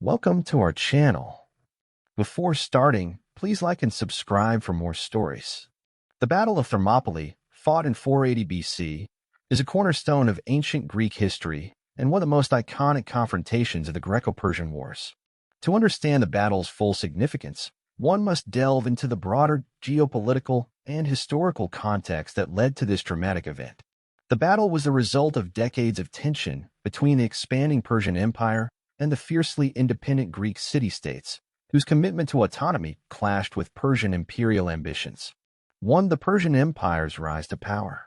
Welcome to our channel. Before starting, please like and subscribe for more stories. The Battle of Thermopylae, fought in 480 BC, is a cornerstone of ancient Greek history and one of the most iconic confrontations of the Greco-Persian Wars. To understand the battle's full significance, one must delve into the broader geopolitical and historical context that led to this dramatic event. The battle was the result of decades of tension between the expanding Persian Empire and the fiercely independent Greek city-states, whose commitment to autonomy clashed with Persian imperial ambitions. 1. The Persian Empire's rise to power.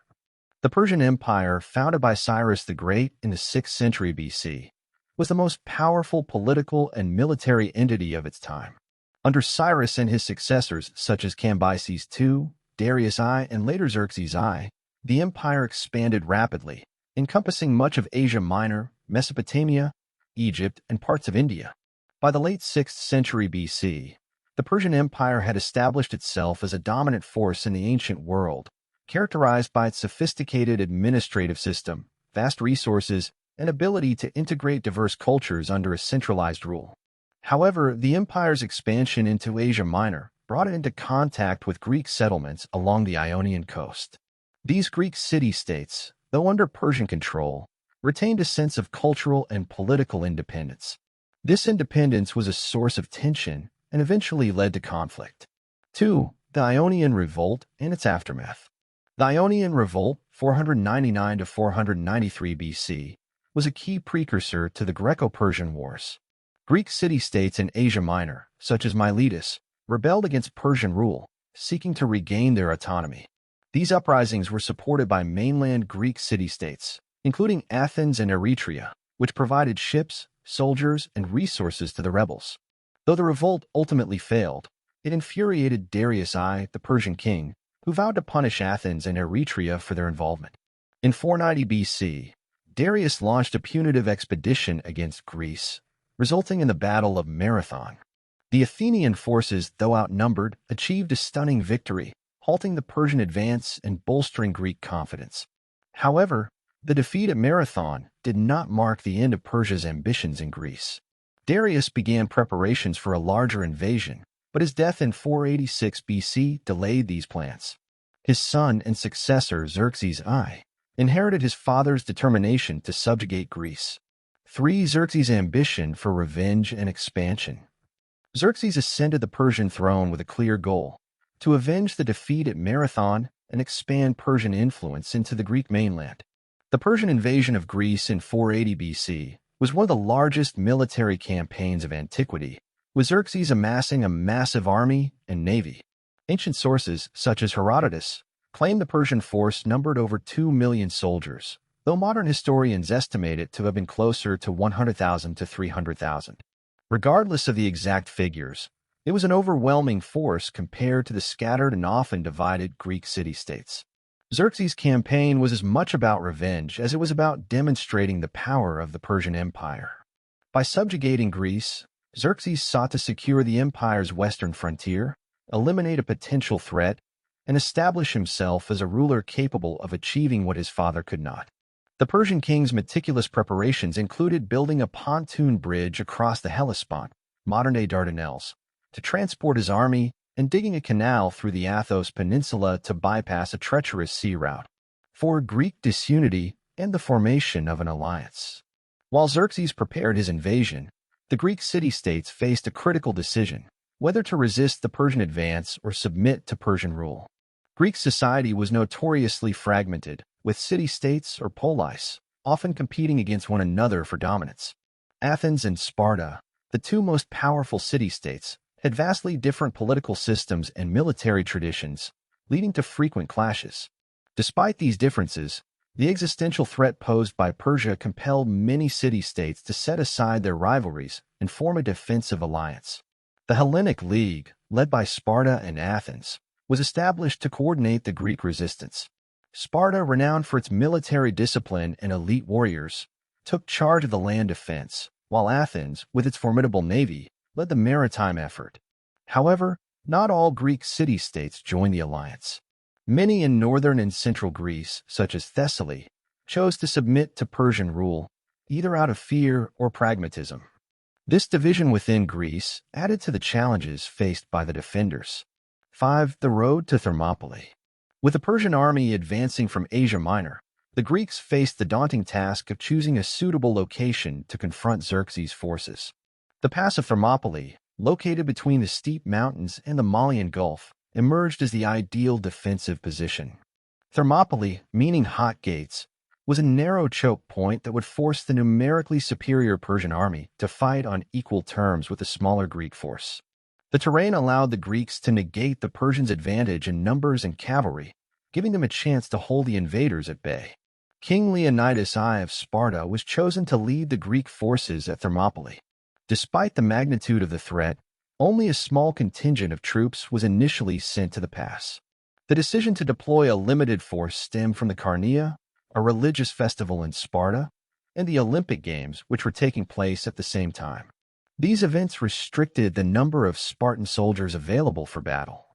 The Persian Empire, founded by Cyrus the Great in the 6th century BC, was the most powerful political and military entity of its time. Under Cyrus and his successors, such as Cambyses II, Darius I, and later Xerxes I, the empire expanded rapidly, encompassing much of Asia Minor, Mesopotamia, Egypt, and parts of India. By the late 6th century BC, the Persian Empire had established itself as a dominant force in the ancient world, characterized by its sophisticated administrative system, vast resources, and ability to integrate diverse cultures under a centralized rule. However, the empire's expansion into Asia Minor brought it into contact with Greek settlements along the Ionian coast. These Greek city-states, though under Persian control, retained a sense of cultural and political independence. This independence was a source of tension and eventually led to conflict. 2. The Ionian Revolt and its aftermath. The Ionian Revolt, 499 to 493 BC, was a key precursor to the Greco-Persian Wars. Greek city-states in Asia Minor, such as Miletus, rebelled against Persian rule, seeking to regain their autonomy. These uprisings were supported by mainland Greek city-states, including Athens and Eretria, which provided ships, soldiers, and resources to the rebels. Though the revolt ultimately failed, it infuriated Darius I, the Persian king, who vowed to punish Athens and Eretria for their involvement. In 490 BC, Darius launched a punitive expedition against Greece, resulting in the Battle of Marathon. The Athenian forces, though outnumbered, achieved a stunning victory, halting the Persian advance and bolstering Greek confidence. However, the defeat at Marathon did not mark the end of Persia's ambitions in Greece. Darius began preparations for a larger invasion, but his death in 486 BC delayed these plans. His son and successor, Xerxes I, inherited his father's determination to subjugate Greece. 3. Xerxes' ambition for revenge and expansion. Xerxes ascended the Persian throne with a clear goal: to avenge the defeat at Marathon and expand Persian influence into the Greek mainland. The Persian invasion of Greece in 480 BC was one of the largest military campaigns of antiquity, with Xerxes amassing a massive army and navy. Ancient sources, such as Herodotus, claim the Persian force numbered over 2 million soldiers, though modern historians estimate it to have been closer to 100,000 to 300,000. Regardless of the exact figures, it was an overwhelming force compared to the scattered and often divided Greek city-states. Xerxes' campaign was as much about revenge as it was about demonstrating the power of the Persian Empire. By subjugating Greece, Xerxes sought to secure the empire's western frontier, eliminate a potential threat, and establish himself as a ruler capable of achieving what his father could not. The Persian king's meticulous preparations included building a pontoon bridge across the Hellespont, modern-day Dardanelles, to transport his army, and digging a canal through the Athos Peninsula to bypass a treacherous sea route. 4. Greek disunity and the formation of an alliance. While Xerxes prepared his invasion, the Greek city-states faced a critical decision: whether to resist the Persian advance or submit to Persian rule. Greek society was notoriously fragmented, with city-states or polis often competing against one another for dominance. Athens and Sparta, the two most powerful city-states, had vastly different political systems and military traditions, leading to frequent clashes. Despite these differences, the existential threat posed by Persia compelled many city-states to set aside their rivalries and form a defensive alliance. The Hellenic League, led by Sparta and Athens, was established to coordinate the Greek resistance. Sparta, renowned for its military discipline and elite warriors, took charge of the land defense, while Athens, with its formidable navy, led the maritime effort. However, not all Greek city-states joined the alliance. Many in northern and central Greece, such as Thessaly, chose to submit to Persian rule, either out of fear or pragmatism. This division within Greece added to the challenges faced by the defenders. 5. The road to Thermopylae. With the Persian army advancing from Asia Minor, the Greeks faced the daunting task of choosing a suitable location to confront Xerxes' forces. The pass of Thermopylae, located between the steep mountains and the Malian Gulf, emerged as the ideal defensive position. Thermopylae, meaning hot gates, was a narrow choke point that would force the numerically superior Persian army to fight on equal terms with the smaller Greek force. The terrain allowed the Greeks to negate the Persians' advantage in numbers and cavalry, giving them a chance to hold the invaders at bay. King Leonidas I of Sparta was chosen to lead the Greek forces at Thermopylae. Despite the magnitude of the threat, only a small contingent of troops was initially sent to the pass. The decision to deploy a limited force stemmed from the Carnea, a religious festival in Sparta, and the Olympic Games, which were taking place at the same time. These events restricted the number of Spartan soldiers available for battle.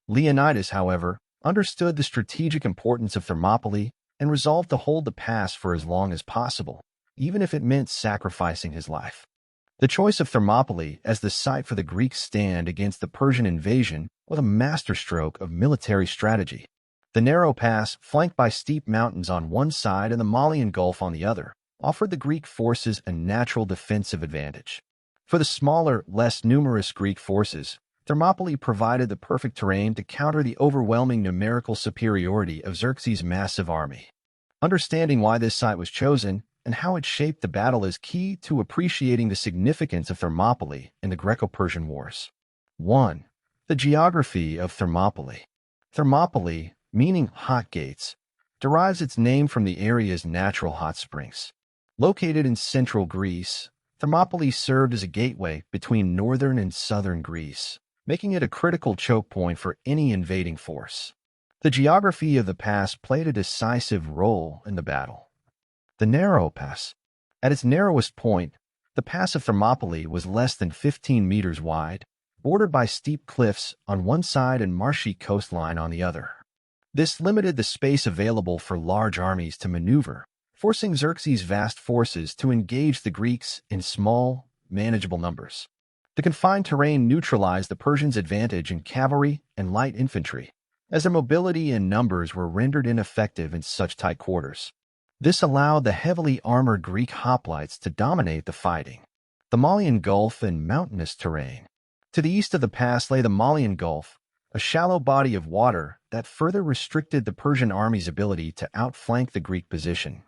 Leonidas, however, understood the strategic importance of Thermopylae and resolved to hold the pass for as long as possible, even if it meant sacrificing his life. The choice of Thermopylae as the site for the Greek stand against the Persian invasion was a masterstroke of military strategy. The narrow pass, flanked by steep mountains on one side and the Malian Gulf on the other, offered the Greek forces a natural defensive advantage. For the smaller, less numerous Greek forces, Thermopylae provided the perfect terrain to counter the overwhelming numerical superiority of Xerxes' massive army. Understanding why this site was chosen and how it shaped the battle is key to appreciating the significance of Thermopylae in the Greco-Persian Wars. 1. The geography of Thermopylae. Thermopylae, meaning hot gates, derives its name from the area's natural hot springs. Located in central Greece, Thermopylae served as a gateway between northern and southern Greece, making it a critical choke point for any invading force. The geography of the pass played a decisive role in the battle. The narrow pass. At its narrowest point, the pass of Thermopylae was less than 15 meters wide, bordered by steep cliffs on one side and marshy coastline on the other. This limited the space available for large armies to maneuver, forcing Xerxes' vast forces to engage the Greeks in small, manageable numbers. The confined terrain neutralized the Persians' advantage in cavalry and light infantry, as their mobility and numbers were rendered ineffective in such tight quarters. This allowed the heavily armored Greek hoplites to dominate the fighting. The Malian Gulf and mountainous terrain. To the east of the pass lay the Malian Gulf, a shallow body of water that further restricted the Persian army's ability to outflank the Greek position.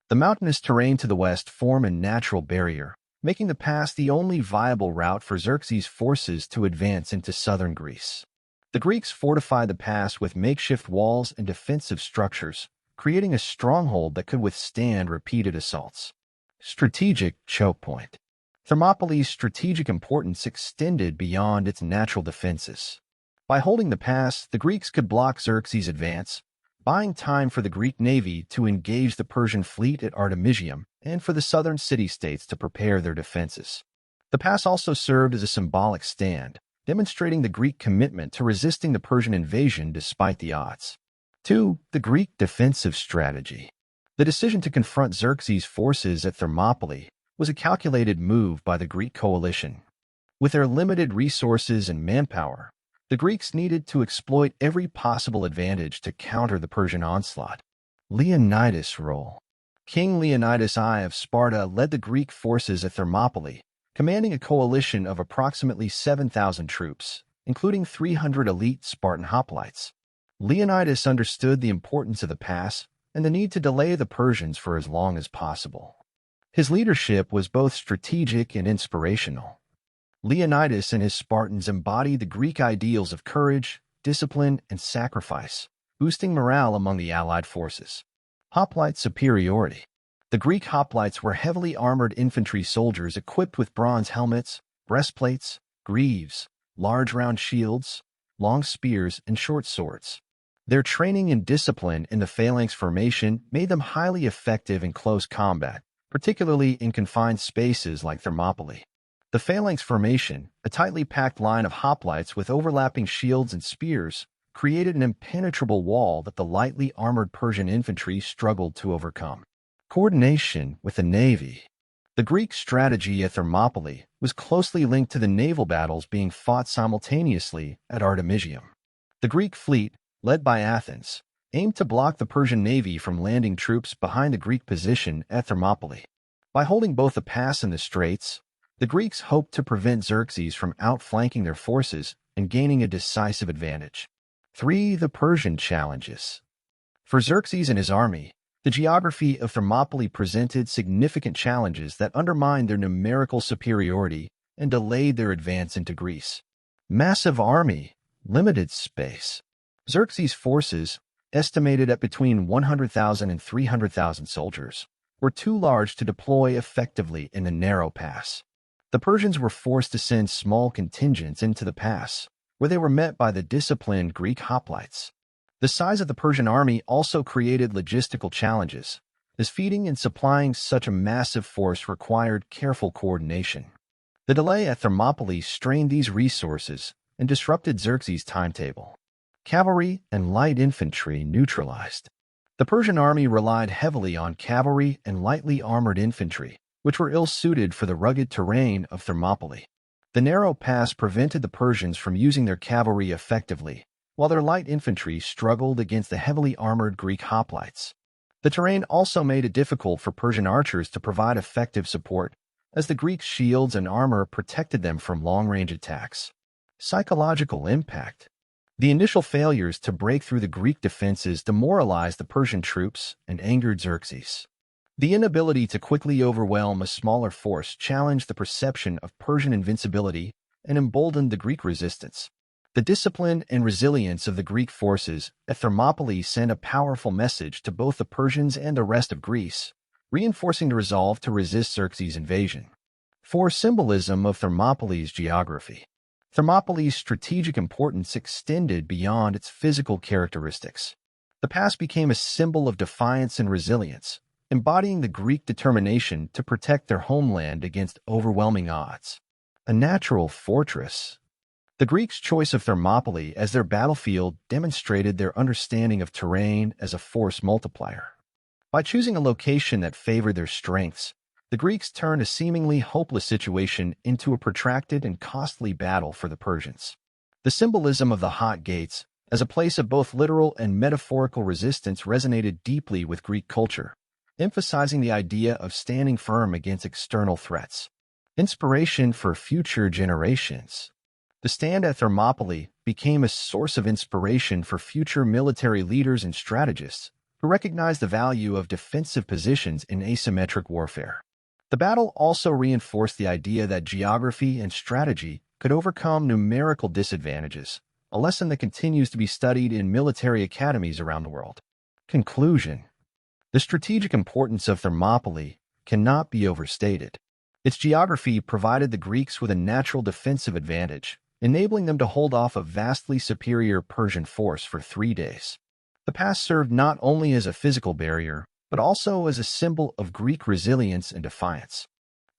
The mountainous terrain to the west formed a natural barrier, making the pass the only viable route for Xerxes' forces to advance into southern Greece. The Greeks fortified the pass with makeshift walls and defensive structures, creating a stronghold that could withstand repeated assaults. Strategic choke point. Thermopylae's strategic importance extended beyond its natural defenses. By holding the pass, the Greeks could block Xerxes' advance, buying time for the Greek navy to engage the Persian fleet at Artemisium and for the southern city-states to prepare their defenses. The pass also served as a symbolic stand, demonstrating the Greek commitment to resisting the Persian invasion despite the odds. 2. The Greek defensive strategy. The decision to confront Xerxes' forces at Thermopylae was a calculated move by the Greek coalition. With their limited resources and manpower, the Greeks needed to exploit every possible advantage to counter the Persian onslaught. Leonidas' role. King Leonidas I of Sparta led the Greek forces at Thermopylae, commanding a coalition of approximately 7,000 troops, including 300 elite Spartan hoplites. Leonidas understood the importance of the pass and the need to delay the Persians for as long as possible. His leadership was both strategic and inspirational. Leonidas and his Spartans embodied the Greek ideals of courage, discipline, and sacrifice, boosting morale among the allied forces. Hoplite superiority. The Greek hoplites were heavily armored infantry soldiers equipped with bronze helmets, breastplates, greaves, large round shields, long spears, and short swords. Their training and discipline in the phalanx formation made them highly effective in close combat, particularly in confined spaces like Thermopylae. The phalanx formation, a tightly packed line of hoplites with overlapping shields and spears, created an impenetrable wall that the lightly armored Persian infantry struggled to overcome. Coordination with the navy. The Greek strategy at Thermopylae was closely linked to the naval battles being fought simultaneously at Artemisium. The Greek fleet, led by Athens, aimed to block the Persian navy from landing troops behind the Greek position at Thermopylae. By holding both the pass and the straits, the Greeks hoped to prevent Xerxes from outflanking their forces and gaining a decisive advantage. 3. The Persian challenges. For Xerxes and his army, the geography of Thermopylae presented significant challenges that undermined their numerical superiority and delayed their advance into Greece. Massive army, limited space. Xerxes' forces, estimated at between 100,000 and 300,000 soldiers, were too large to deploy effectively in the narrow pass. The Persians were forced to send small contingents into the pass, where they were met by the disciplined Greek hoplites. The size of the Persian army also created logistical challenges, as feeding and supplying such a massive force required careful coordination. The delay at Thermopylae strained these resources and disrupted Xerxes' timetable. Cavalry and light infantry neutralized. The Persian army relied heavily on cavalry and lightly armored infantry, which were ill-suited for the rugged terrain of Thermopylae. The narrow pass prevented the Persians from using their cavalry effectively, while their light infantry struggled against the heavily armored Greek hoplites. The terrain also made it difficult for Persian archers to provide effective support, as the Greek shields and armor protected them from long-range attacks. Psychological impact. The initial failures to break through the Greek defenses demoralized the Persian troops and angered Xerxes. The inability to quickly overwhelm a smaller force challenged the perception of Persian invincibility and emboldened the Greek resistance. The discipline and resilience of the Greek forces at Thermopylae sent a powerful message to both the Persians and the rest of Greece, reinforcing the resolve to resist Xerxes' invasion. 4. Symbolism of Thermopylae's geography. Thermopylae's strategic importance extended beyond its physical characteristics. The pass became a symbol of defiance and resilience, embodying the Greek determination to protect their homeland against overwhelming odds. A natural fortress. The Greeks' choice of Thermopylae as their battlefield demonstrated their understanding of terrain as a force multiplier. By choosing a location that favored their strengths, the Greeks turned a seemingly hopeless situation into a protracted and costly battle for the Persians. The symbolism of the Hot Gates, as a place of both literal and metaphorical resistance, resonated deeply with Greek culture, emphasizing the idea of standing firm against external threats. Inspiration for future generations. The stand at Thermopylae became a source of inspiration for future military leaders and strategists who recognized the value of defensive positions in asymmetric warfare. The battle also reinforced the idea that geography and strategy could overcome numerical disadvantages, a lesson that continues to be studied in military academies around the world. Conclusion. The strategic importance of Thermopylae cannot be overstated. Its geography provided the Greeks with a natural defensive advantage, enabling them to hold off a vastly superior Persian force for 3 days. The pass served not only as a physical barrier, but also as a symbol of Greek resilience and defiance.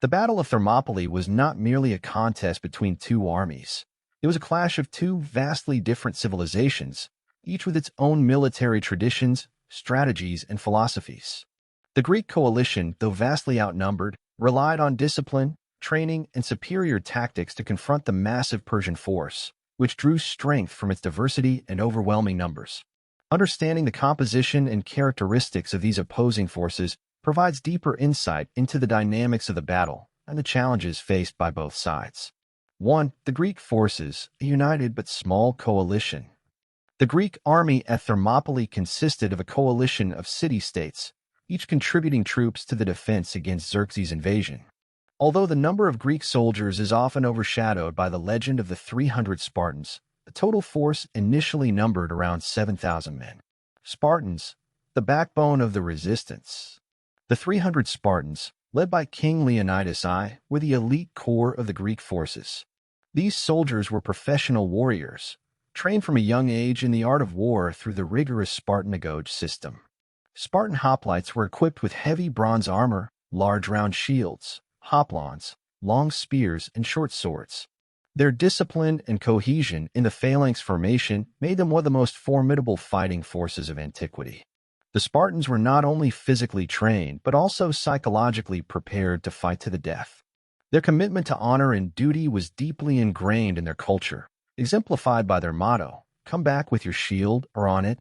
The Battle of Thermopylae was not merely a contest between two armies. It was a clash of two vastly different civilizations, each with its own military traditions, strategies, and philosophies. The Greek coalition, though vastly outnumbered, relied on discipline, training, and superior tactics to confront the massive Persian force, which drew strength from its diversity and overwhelming numbers. Understanding the composition and characteristics of these opposing forces provides deeper insight into the dynamics of the battle and the challenges faced by both sides. 1. The Greek forces, a united but small coalition. The Greek army at Thermopylae consisted of a coalition of city-states, each contributing troops to the defense against Xerxes' invasion. Although the number of Greek soldiers is often overshadowed by the legend of the 300 Spartans, the total force initially numbered around 7,000 men. Spartans, the backbone of the resistance. The 300 Spartans, led by King Leonidas I, were the elite core of the Greek forces. These soldiers were professional warriors, trained from a young age in the art of war through the rigorous Spartanagoge system. Spartan hoplites were equipped with heavy bronze armor, large round shields, hoplons, long spears, and short swords. Their discipline and cohesion in the phalanx formation made them one of the most formidable fighting forces of antiquity. The Spartans were not only physically trained, but also psychologically prepared to fight to the death. Their commitment to honor and duty was deeply ingrained in their culture, exemplified by their motto, "Come back with your shield or on it."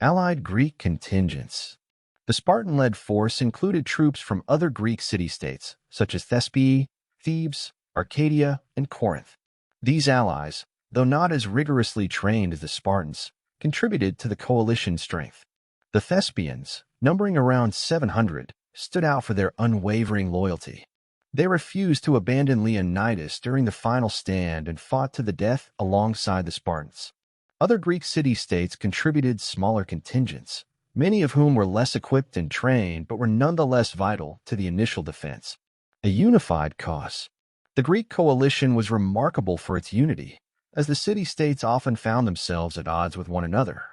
Allied Greek contingents. The Spartan-led force included troops from other Greek city-states, such as Thespiae, Thebes, Arcadia, and Corinth. These allies, though not as rigorously trained as the Spartans, contributed to the coalition's strength. The Thespians, numbering around 700, stood out for their unwavering loyalty. They refused to abandon Leonidas during the final stand and fought to the death alongside the Spartans. Other Greek city-states contributed smaller contingents, many of whom were less equipped and trained but were nonetheless vital to the initial defense. A unified cause. The Greek coalition was remarkable for its unity, as the city-states often found themselves at odds with one another.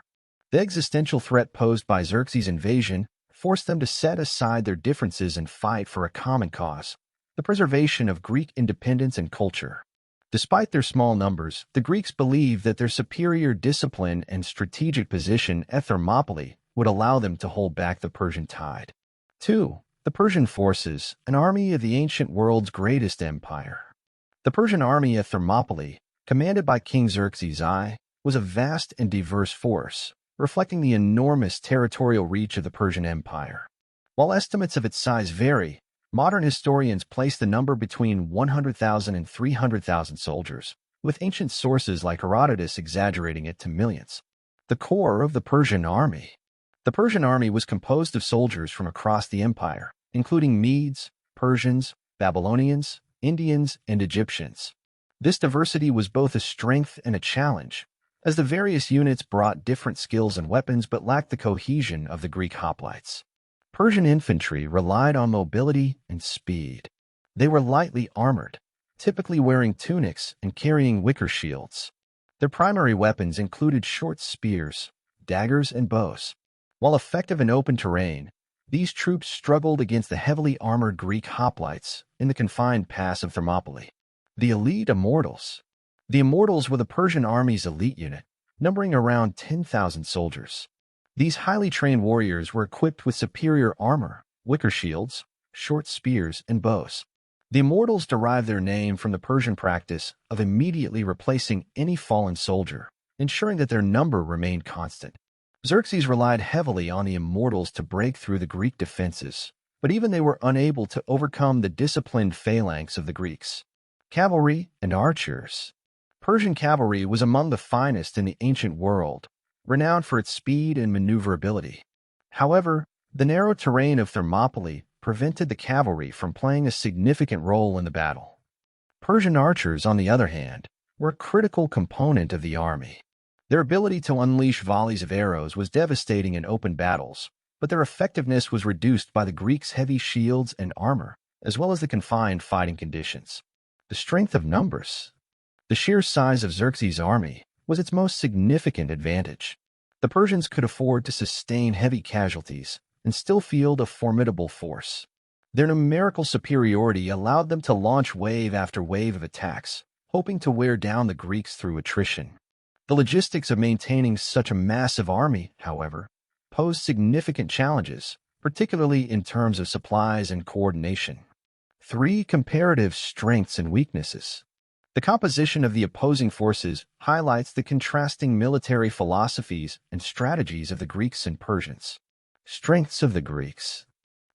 The existential threat posed by Xerxes' invasion forced them to set aside their differences and fight for a common cause, the preservation of Greek independence and culture. Despite their small numbers, the Greeks believed that their superior discipline and strategic position at Thermopylae would allow them to hold back the Persian tide. 2. The Persian forces, an army of the ancient world's greatest empire. The Persian army at Thermopylae, commanded by King Xerxes I, was a vast and diverse force, reflecting the enormous territorial reach of the Persian Empire. While estimates of its size vary, modern historians place the number between 100,000 and 300,000 soldiers, with ancient sources like Herodotus exaggerating it to millions. The core of the Persian army. The Persian army was composed of soldiers from across the empire, including Medes, Persians, Babylonians, Indians, and Egyptians. This diversity was both a strength and a challenge, as the various units brought different skills and weapons but lacked the cohesion of the Greek hoplites. Persian infantry relied on mobility and speed. They were lightly armored, typically wearing tunics and carrying wicker shields. Their primary weapons included short spears, daggers, and bows. While effective in open terrain, these troops struggled against the heavily armored Greek hoplites in the confined pass of Thermopylae. The elite Immortals. The Immortals were the Persian army's elite unit, numbering around 10,000 soldiers. These highly trained warriors were equipped with superior armor, wicker shields, short spears, and bows. The Immortals derived their name from the Persian practice of immediately replacing any fallen soldier, ensuring that their number remained constant. Xerxes relied heavily on the Immortals to break through the Greek defenses, but even they were unable to overcome the disciplined phalanx of the Greeks. Cavalry and archers. Persian cavalry was among the finest in the ancient world, renowned for its speed and maneuverability. However, the narrow terrain of Thermopylae prevented the cavalry from playing a significant role in the battle. Persian archers, on the other hand, were a critical component of the army. Their ability to unleash volleys of arrows was devastating in open battles, but their effectiveness was reduced by the Greeks' heavy shields and armor, as well as the confined fighting conditions. The strength of numbers. The sheer size of Xerxes' army was its most significant advantage. The Persians could afford to sustain heavy casualties and still field a formidable force. Their numerical superiority allowed them to launch wave after wave of attacks, hoping to wear down the Greeks through attrition. The logistics of maintaining such a massive army, however, posed significant challenges, particularly in terms of supplies and coordination. 3. Comparative strengths and weaknesses. The composition of the opposing forces highlights the contrasting military philosophies and strategies of the Greeks and Persians. Strengths of the Greeks.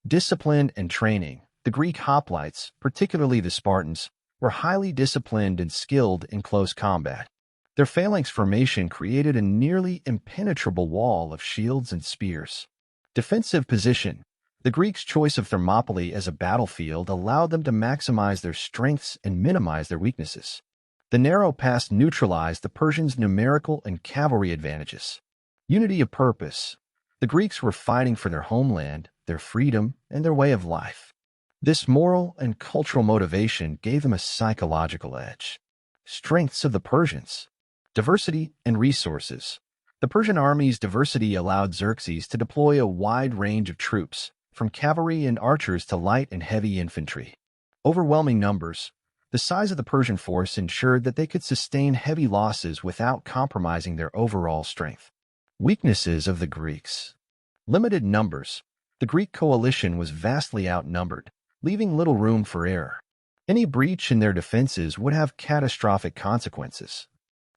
Discipline and training. The Greek hoplites, particularly the Spartans, were highly disciplined and skilled in close combat. Their phalanx formation created a nearly impenetrable wall of shields and spears. Defensive position. The Greeks' choice of Thermopylae as a battlefield allowed them to maximize their strengths and minimize their weaknesses. The narrow pass neutralized the Persians' numerical and cavalry advantages. Unity of purpose. The Greeks were fighting for their homeland, their freedom, and their way of life. This moral and cultural motivation gave them a psychological edge. Strengths of the Persians. Diversity and resources. The Persian army's diversity allowed Xerxes to deploy a wide range of troops, from cavalry and archers to light and heavy infantry. Overwhelming numbers. The size of the Persian force ensured that they could sustain heavy losses without compromising their overall strength. Weaknesses of the Greeks. Limited numbers. The Greek coalition was vastly outnumbered, leaving little room for error. Any breach in their defenses would have catastrophic consequences.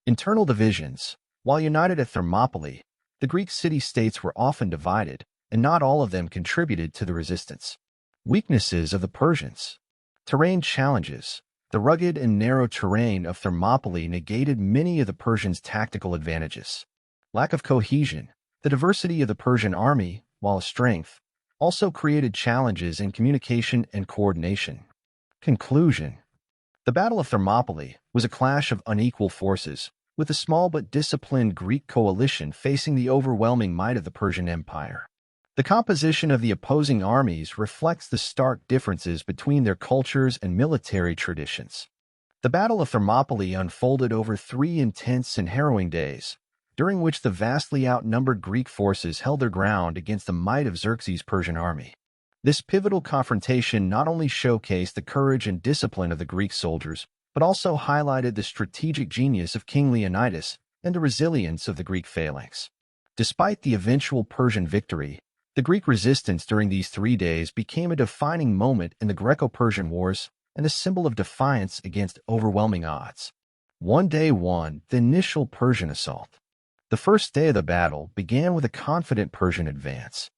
Internal divisions. While united at Thermopylae, the Greek city-states were often divided, and not all of them contributed to the resistance. Weaknesses of the Persians. Terrain challenges. The rugged and narrow terrain of Thermopylae negated many of the Persians' tactical advantages. Lack of cohesion. The diversity of the Persian army, while a strength, also created challenges in communication and coordination. Conclusion. The Battle of Thermopylae was a clash of unequal forces, with a small but disciplined Greek coalition facing the overwhelming might of the Persian Empire. The composition of the opposing armies reflects the stark differences between their cultures and military traditions. The Battle of Thermopylae unfolded over 3 intense and harrowing days, during which the vastly outnumbered Greek forces held their ground against the might of Xerxes' Persian army. This pivotal confrontation not only showcased the courage and discipline of the Greek soldiers, but also highlighted the strategic genius of King Leonidas and the resilience of the Greek phalanx. Despite the eventual Persian victory, the Greek resistance during these 3 days became a defining moment in the Greco-Persian Wars and a symbol of defiance against overwhelming odds. Day 1, the initial Persian assault. The first day of the battle began with a confident Persian advance.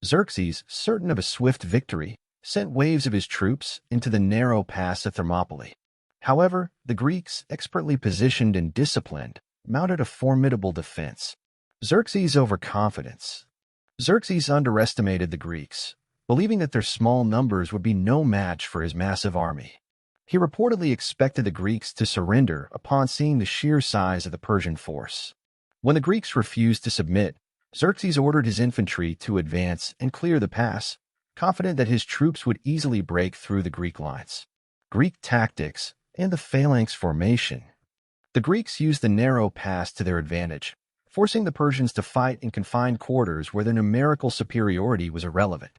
Xerxes, certain of a swift victory, sent waves of his troops into the narrow pass of Thermopylae. However, the Greeks, expertly positioned and disciplined, mounted a formidable defense. Xerxes' overconfidence. Xerxes underestimated the Greeks, believing that their small numbers would be no match for his massive army. He reportedly expected the Greeks to surrender upon seeing the sheer size of the Persian force. When the Greeks refused to submit, Xerxes ordered his infantry to advance and clear the pass, confident that his troops would easily break through the Greek lines. Greek tactics and the phalanx formation. The Greeks used the narrow pass to their advantage, forcing the Persians to fight in confined quarters where their numerical superiority was irrelevant.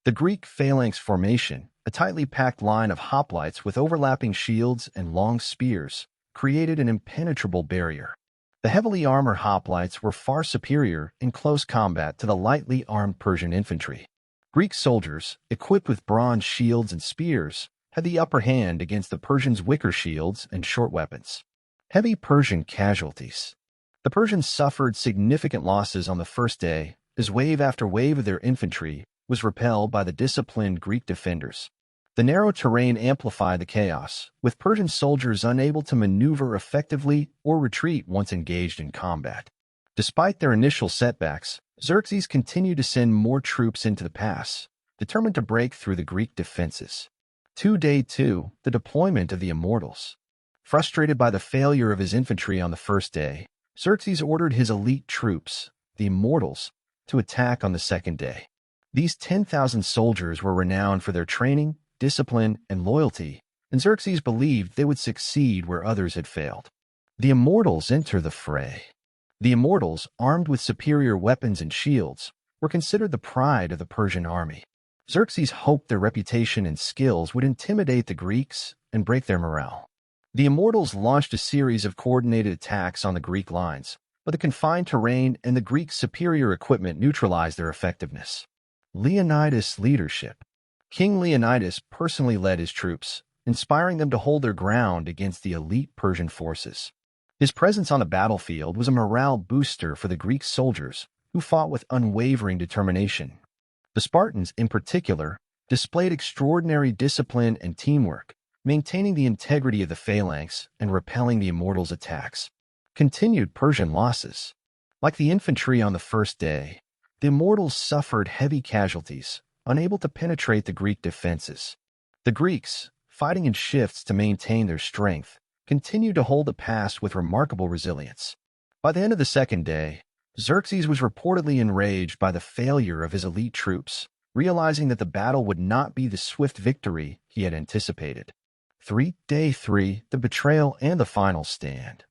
The Greek phalanx formation, a tightly packed line of hoplites with overlapping shields and long spears, created an impenetrable barrier. The heavily armored hoplites were far superior in close combat to the lightly armed Persian infantry. Greek soldiers, equipped with bronze shields and spears, had the upper hand against the Persians' wicker shields and short weapons. Heavy Persian casualties. The Persians suffered significant losses on the first day, as wave after wave of their infantry was repelled by the disciplined Greek defenders. The narrow terrain amplified the chaos, with Persian soldiers unable to maneuver effectively or retreat once engaged in combat. Despite their initial setbacks, Xerxes continued to send more troops into the pass, determined to break through the Greek defenses. Day 2, the deployment of the Immortals. Frustrated by the failure of his infantry on the first day, Xerxes ordered his elite troops, the Immortals, to attack on the second day. These 10,000 soldiers were renowned for their training, discipline, and loyalty, and Xerxes believed they would succeed where others had failed. The Immortals enter the fray. The Immortals, armed with superior weapons and shields, were considered the pride of the Persian army. Xerxes hoped their reputation and skills would intimidate the Greeks and break their morale. The Immortals launched a series of coordinated attacks on the Greek lines, but the confined terrain and the Greeks' superior equipment neutralized their effectiveness. Leonidas' leadership. King Leonidas personally led his troops, inspiring them to hold their ground against the elite Persian forces. His presence on the battlefield was a morale booster for the Greek soldiers, who fought with unwavering determination. The Spartans, in particular, displayed extraordinary discipline and teamwork, maintaining the integrity of the phalanx and repelling the Immortals' attacks. Continued Persian losses. Like the infantry on the first day, the Immortals suffered heavy casualties, unable to penetrate the Greek defenses. The Greeks, fighting in shifts to maintain their strength, continued to hold the pass with remarkable resilience. By the end of the second day, Xerxes was reportedly enraged by the failure of his elite troops, realizing that the battle would not be the swift victory he had anticipated. Day 3, the betrayal and the final stand.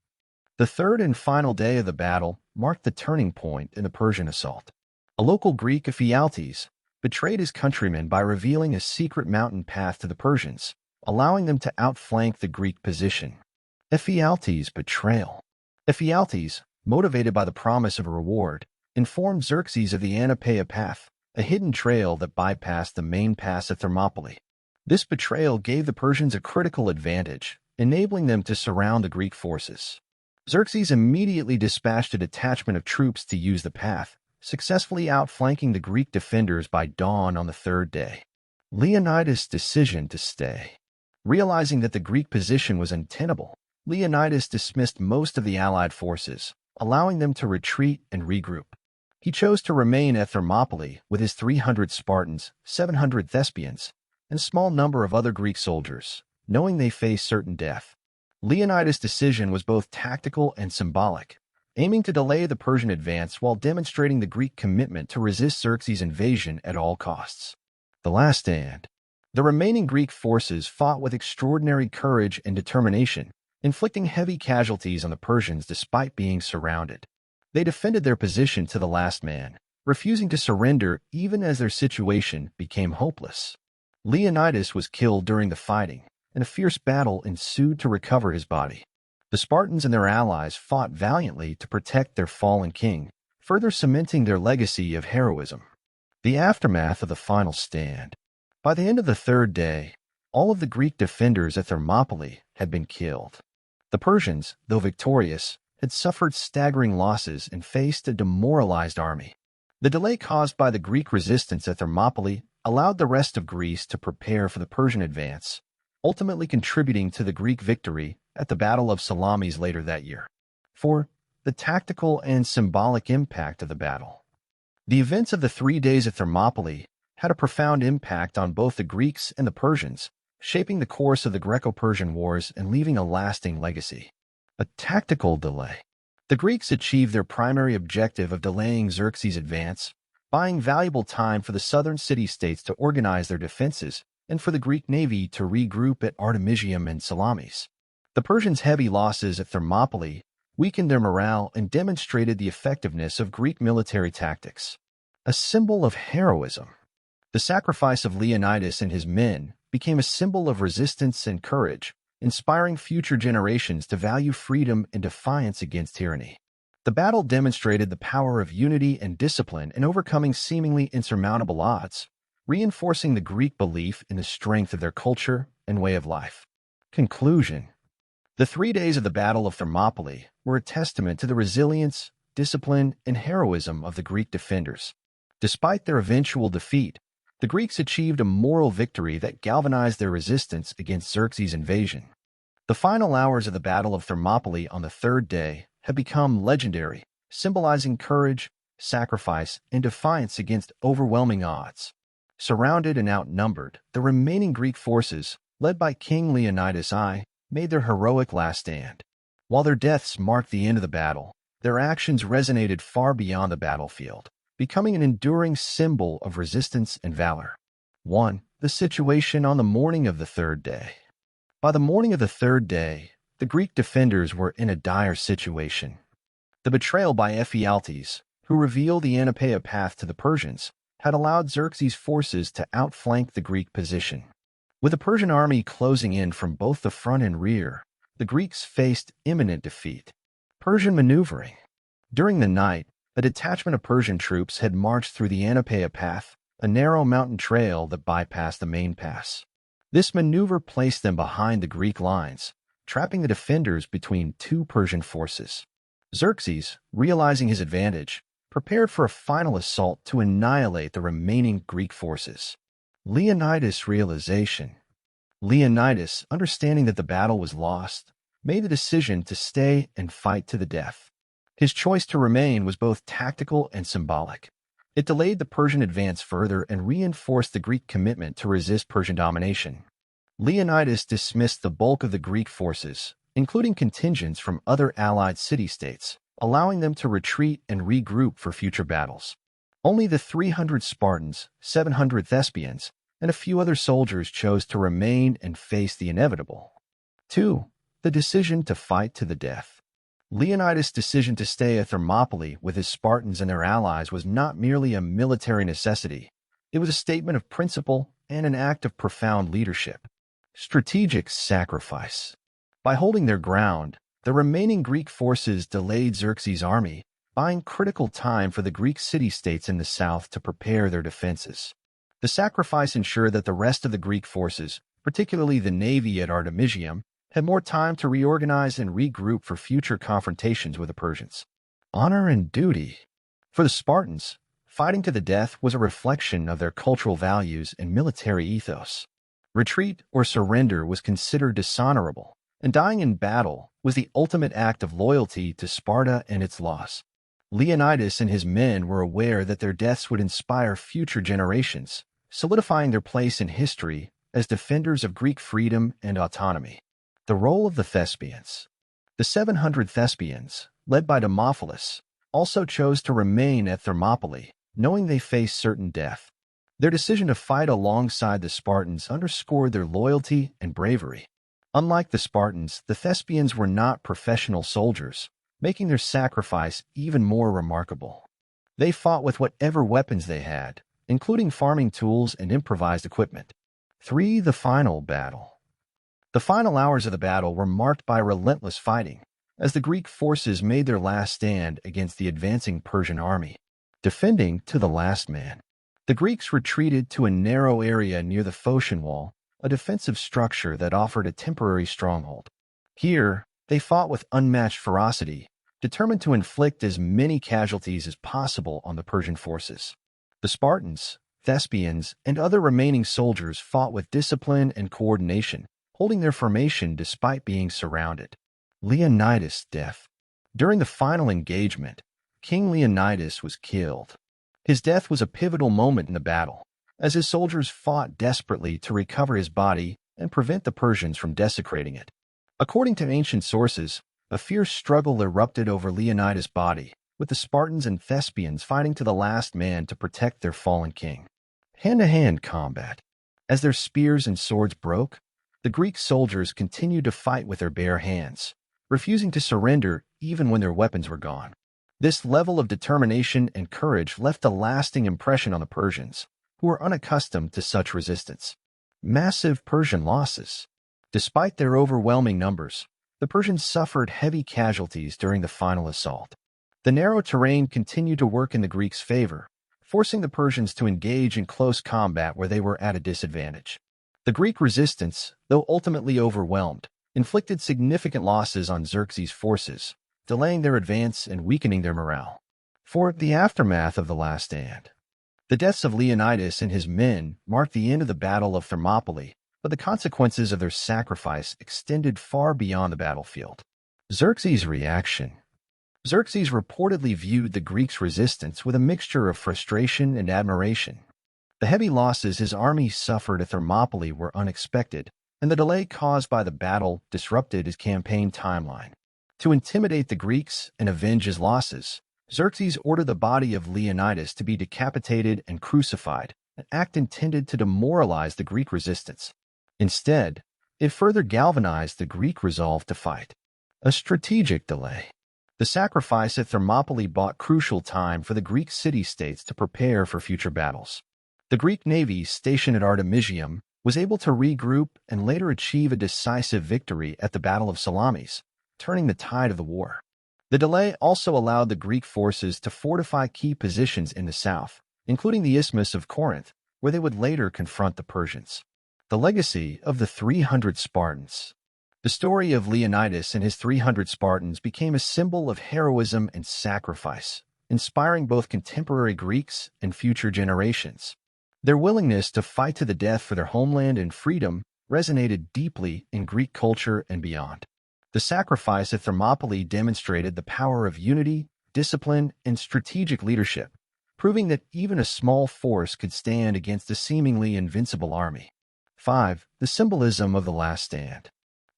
The third and final day of the battle marked the turning point in the Persian assault. A local Greek, Ephialtes, betrayed his countrymen by revealing a secret mountain path to the Persians, allowing them to outflank the Greek position. Ephialtes' betrayal. Ephialtes, motivated by the promise of a reward, informed Xerxes of the Anapaea path, a hidden trail that bypassed the main pass at Thermopylae. This betrayal gave the Persians a critical advantage, enabling them to surround the Greek forces. Xerxes immediately dispatched a detachment of troops to use the path, successfully outflanking the Greek defenders by dawn on the third day. Leonidas' decision to stay. Realizing that the Greek position was untenable, Leonidas dismissed most of the allied forces, allowing them to retreat and regroup. He chose to remain at Thermopylae with his 300 Spartans, 700 Thespians, and a small number of other Greek soldiers, knowing they faced certain death. Leonidas' decision was both tactical and symbolic, aiming to delay the Persian advance while demonstrating the Greek commitment to resist Xerxes' invasion at all costs. The last stand. The remaining Greek forces fought with extraordinary courage and determination, inflicting heavy casualties on the Persians despite being surrounded. They defended their position to the last man, refusing to surrender even as their situation became hopeless. Leonidas was killed during the fighting, and a fierce battle ensued to recover his body. The Spartans and their allies fought valiantly to protect their fallen king, further cementing their legacy of heroism. The aftermath of the final stand. By the end of the third day, all of the Greek defenders at Thermopylae had been killed. The Persians, though victorious, had suffered staggering losses and faced a demoralized army. The delay caused by the Greek resistance at Thermopylae allowed the rest of Greece to prepare for the Persian advance, ultimately contributing to the Greek victory at the Battle of Salamis later that year. 4. The tactical and symbolic impact of the battle. The events of the 3 days at Thermopylae had a profound impact on both the Greeks and the Persians, shaping the course of the Greco-Persian Wars and leaving a lasting legacy. A tactical delay. The Greeks achieved their primary objective of delaying Xerxes' advance, buying valuable time for the southern city-states to organize their defenses and for the Greek navy to regroup at Artemisium and Salamis. The Persians' heavy losses at Thermopylae weakened their morale and demonstrated the effectiveness of Greek military tactics. A symbol of heroism. The sacrifice of Leonidas and his men became a symbol of resistance and courage, inspiring future generations to value freedom and defiance against tyranny. The battle demonstrated the power of unity and discipline in overcoming seemingly insurmountable odds, reinforcing the Greek belief in the strength of their culture and way of life. Conclusion. The 3 days of the Battle of Thermopylae were a testament to the resilience, discipline, and heroism of the Greek defenders. Despite their eventual defeat, the Greeks achieved a moral victory that galvanized their resistance against Xerxes' invasion. The final hours of the Battle of Thermopylae on the third day have become legendary, symbolizing courage, sacrifice, and defiance against overwhelming odds. Surrounded and outnumbered, the remaining Greek forces, led by King Leonidas I, made their heroic last stand. While their deaths marked the end of the battle, their actions resonated far beyond the battlefield, becoming an enduring symbol of resistance and valor. 1. The situation on the morning of the third day. By the morning of the third day, the Greek defenders were in a dire situation. The betrayal by Ephialtes, who revealed the Anapaea path to the Persians, had allowed Xerxes' forces to outflank the Greek position. With the Persian army closing in from both the front and rear, the Greeks faced imminent defeat. Persian maneuvering. During the night, a detachment of Persian troops had marched through the Anapaea path, a narrow mountain trail that bypassed the main pass. This maneuver placed them behind the Greek lines, trapping the defenders between two Persian forces. Xerxes, realizing his advantage, prepared for a final assault to annihilate the remaining Greek forces. Leonidas' realization. Leonidas, understanding that the battle was lost, made the decision to stay and fight to the death. His choice to remain was both tactical and symbolic. It delayed the Persian advance further and reinforced the Greek commitment to resist Persian domination. Leonidas dismissed the bulk of the Greek forces, including contingents from other allied city-states, allowing them to retreat and regroup for future battles. Only the 300 Spartans, 700 Thespians, and a few other soldiers chose to remain and face the inevitable. 2. The decision to fight to the death. Leonidas' decision to stay at Thermopylae with his Spartans and their allies was not merely a military necessity. It was a statement of principle and an act of profound leadership. Strategic sacrifice. By holding their ground, the remaining Greek forces delayed Xerxes' army, buying critical time for the Greek city-states in the south to prepare their defenses. The sacrifice ensured that the rest of the Greek forces, particularly the navy at Artemisium, had more time to reorganize and regroup for future confrontations with the Persians. Honor and duty. For the Spartans, fighting to the death was a reflection of their cultural values and military ethos. Retreat or surrender was considered dishonorable, and dying in battle was the ultimate act of loyalty to Sparta and its laws. Leonidas and his men were aware that their deaths would inspire future generations, solidifying their place in history as defenders of Greek freedom and autonomy. The role of the Thespians. The 700 Thespians, led by Demophiles, also chose to remain at Thermopylae, knowing they faced certain death. Their decision to fight alongside the Spartans underscored their loyalty and bravery. Unlike the Spartans, the Thespians were not professional soldiers, making their sacrifice even more remarkable. They fought with whatever weapons they had, including farming tools and improvised equipment. 3. The final battle. The final hours of the battle were marked by relentless fighting, as the Greek forces made their last stand against the advancing Persian army. Defending to the last man. The Greeks retreated to a narrow area near the Phocian Wall, a defensive structure that offered a temporary stronghold. Here, they fought with unmatched ferocity, determined to inflict as many casualties as possible on the Persian forces. The Spartans, Thespians, and other remaining soldiers fought with discipline and coordination, holding their formation despite being surrounded. Leonidas' death. During the final engagement, King Leonidas was killed. His death was a pivotal moment in the battle, as his soldiers fought desperately to recover his body and prevent the Persians from desecrating it. According to ancient sources, a fierce struggle erupted over Leonidas' body, with the Spartans and Thespians fighting to the last man to protect their fallen king. Hand-to-hand combat. As their spears and swords broke, the Greek soldiers continued to fight with their bare hands, refusing to surrender even when their weapons were gone. This level of determination and courage left a lasting impression on the Persians, who were unaccustomed to such resistance. Massive Persian losses. Despite their overwhelming numbers, the Persians suffered heavy casualties during the final assault. The narrow terrain continued to work in the Greeks' favor, forcing the Persians to engage in close combat where they were at a disadvantage. The Greek resistance, though ultimately overwhelmed, inflicted significant losses on Xerxes' forces, delaying their advance and weakening their morale. For the aftermath of the last stand. The deaths of Leonidas and his men marked the end of the Battle of Thermopylae, but the consequences of their sacrifice extended far beyond the battlefield. Xerxes' reaction. Xerxes reportedly viewed the Greeks' resistance with a mixture of frustration and admiration. The heavy losses his army suffered at Thermopylae were unexpected, and the delay caused by the battle disrupted his campaign timeline. To intimidate the Greeks and avenge his losses, Xerxes ordered the body of Leonidas to be decapitated and crucified, an act intended to demoralize the Greek resistance. Instead, it further galvanized the Greek resolve to fight. A strategic delay. The sacrifice at Thermopylae bought crucial time for the Greek city-states to prepare for future battles. The Greek navy stationed at Artemisium was able to regroup and later achieve a decisive victory at the Battle of Salamis, turning the tide of the war. The delay also allowed the Greek forces to fortify key positions in the south, including the Isthmus of Corinth, where they would later confront the Persians. The legacy of the 300 Spartans. The story of Leonidas and his 300 Spartans became a symbol of heroism and sacrifice, inspiring both contemporary Greeks and future generations. Their willingness to fight to the death for their homeland and freedom resonated deeply in Greek culture and beyond. The sacrifice at Thermopylae demonstrated the power of unity, discipline, and strategic leadership, proving that even a small force could stand against a seemingly invincible army. 5. The symbolism of the last stand.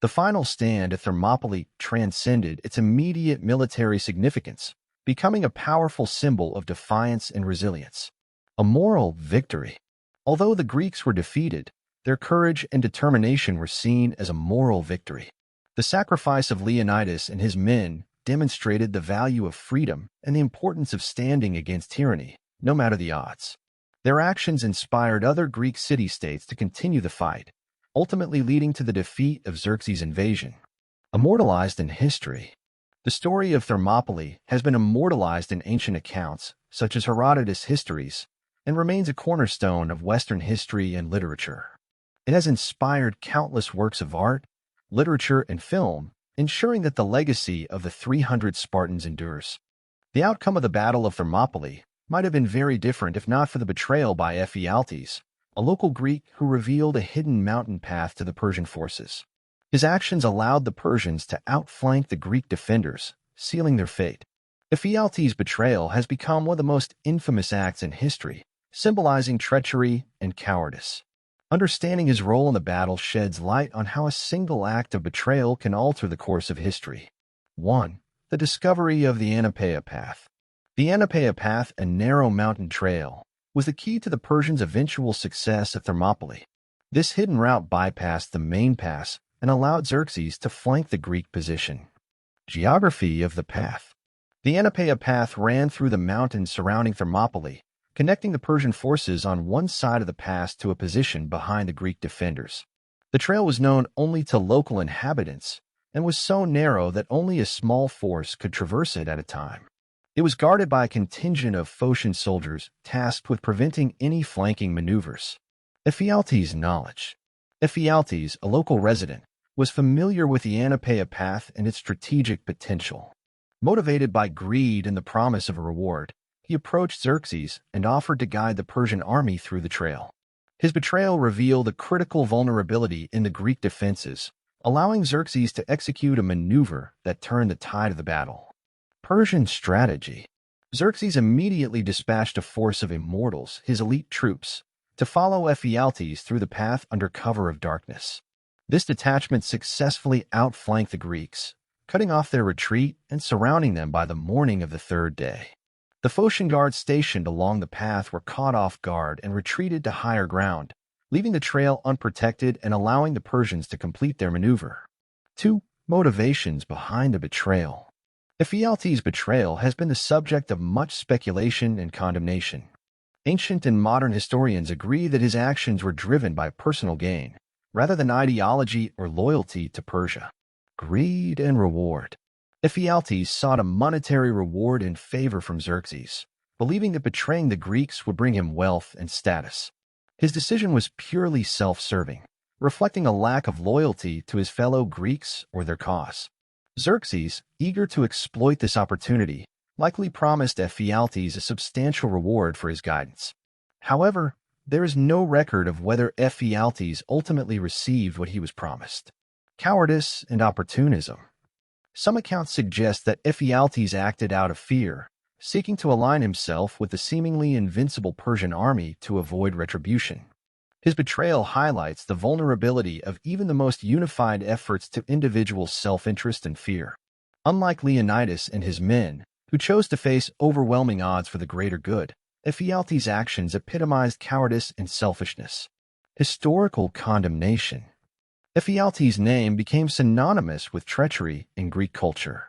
The final stand at Thermopylae transcended its immediate military significance, becoming a powerful symbol of defiance and resilience. A moral victory. Although the Greeks were defeated, their courage and determination were seen as a moral victory. The sacrifice of Leonidas and his men demonstrated the value of freedom and the importance of standing against tyranny, no matter the odds. Their actions inspired other Greek city-states to continue the fight, ultimately leading to the defeat of Xerxes' invasion. Immortalized in history. The The story of Thermopylae has been immortalized in ancient accounts, such as Herodotus' histories, and remains a cornerstone of Western history and literature. It has inspired countless works of art, literature, and film, ensuring that the legacy of the 300 Spartans endures. The outcome of the Battle of Thermopylae might have been very different if not for the betrayal by Ephialtes, a local Greek who revealed a hidden mountain path to the Persian forces. His actions allowed the Persians to outflank the Greek defenders, sealing their fate. Ephialtes' betrayal has become one of the most infamous acts in history, symbolizing treachery and cowardice. Understanding his role in the battle sheds light on how a single act of betrayal can alter the course of history. 1. The discovery of the Anapaea Path. The Anapaea Path, a narrow mountain trail, was the key to the Persians' eventual success at Thermopylae. This hidden route bypassed the main pass and allowed Xerxes to flank the Greek position. Geography of the path. The Anapaea Path ran through the mountains surrounding Thermopylae, connecting the Persian forces on one side of the pass to a position behind the Greek defenders. The trail was known only to local inhabitants and was so narrow that only a small force could traverse it at a time. It was guarded by a contingent of Phocian soldiers tasked with preventing any flanking maneuvers. Ephialtes' knowledge. Ephialtes, a local resident, was familiar with the Anapaea Path and its strategic potential. Motivated by greed and the promise of a reward, he approached Xerxes and offered to guide the Persian army through the trail. His betrayal revealed a critical vulnerability in the Greek defenses, allowing Xerxes to execute a maneuver that turned the tide of the battle. Persian strategy. Xerxes immediately dispatched a force of immortals, his elite troops, to follow Ephialtes through the path under cover of darkness. This detachment successfully outflanked the Greeks, cutting off their retreat and surrounding them by the morning of the third day. The Phocian guards stationed along the path were caught off guard and retreated to higher ground, leaving the trail unprotected and allowing the Persians to complete their maneuver. 2. Motivations behind the betrayal. Ephialtes' betrayal has been the subject of much speculation and condemnation. Ancient and modern historians agree that his actions were driven by personal gain, rather than ideology or loyalty to Persia. Greed and reward. Ephialtes sought a monetary reward and favor from Xerxes, believing that betraying the Greeks would bring him wealth and status. His decision was purely self-serving, reflecting a lack of loyalty to his fellow Greeks or their cause. Xerxes, eager to exploit this opportunity, likely promised Ephialtes a substantial reward for his guidance. However, there is no record of whether Ephialtes ultimately received what he was promised. Cowardice and opportunism. Some accounts suggest that Ephialtes acted out of fear, seeking to align himself with the seemingly invincible Persian army to avoid retribution. His betrayal highlights the vulnerability of even the most unified efforts to individual self-interest and fear. Unlike Leonidas and his men, who chose to face overwhelming odds for the greater good, Ephialtes' actions epitomized cowardice and selfishness. Historical condemnation. Ephialtes' name became synonymous with treachery in Greek culture.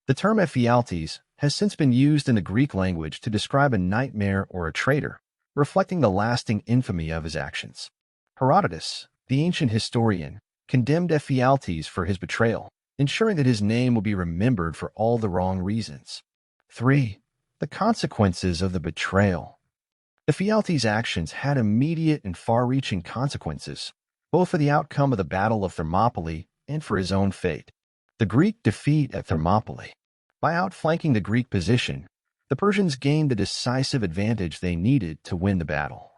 The term Ephialtes has since been used in the Greek language to describe a nightmare or a traitor, reflecting the lasting infamy of his actions. Herodotus, the ancient historian, condemned Ephialtes for his betrayal, ensuring that his name will be remembered for all the wrong reasons. 3. The consequences of the betrayal. Ephialtes' actions had immediate and far-reaching consequences, both for the outcome of the Battle of Thermopylae and for his own fate. The Greek defeat at Thermopylae. By outflanking the Greek position, the Persians gained the decisive advantage they needed to win the battle.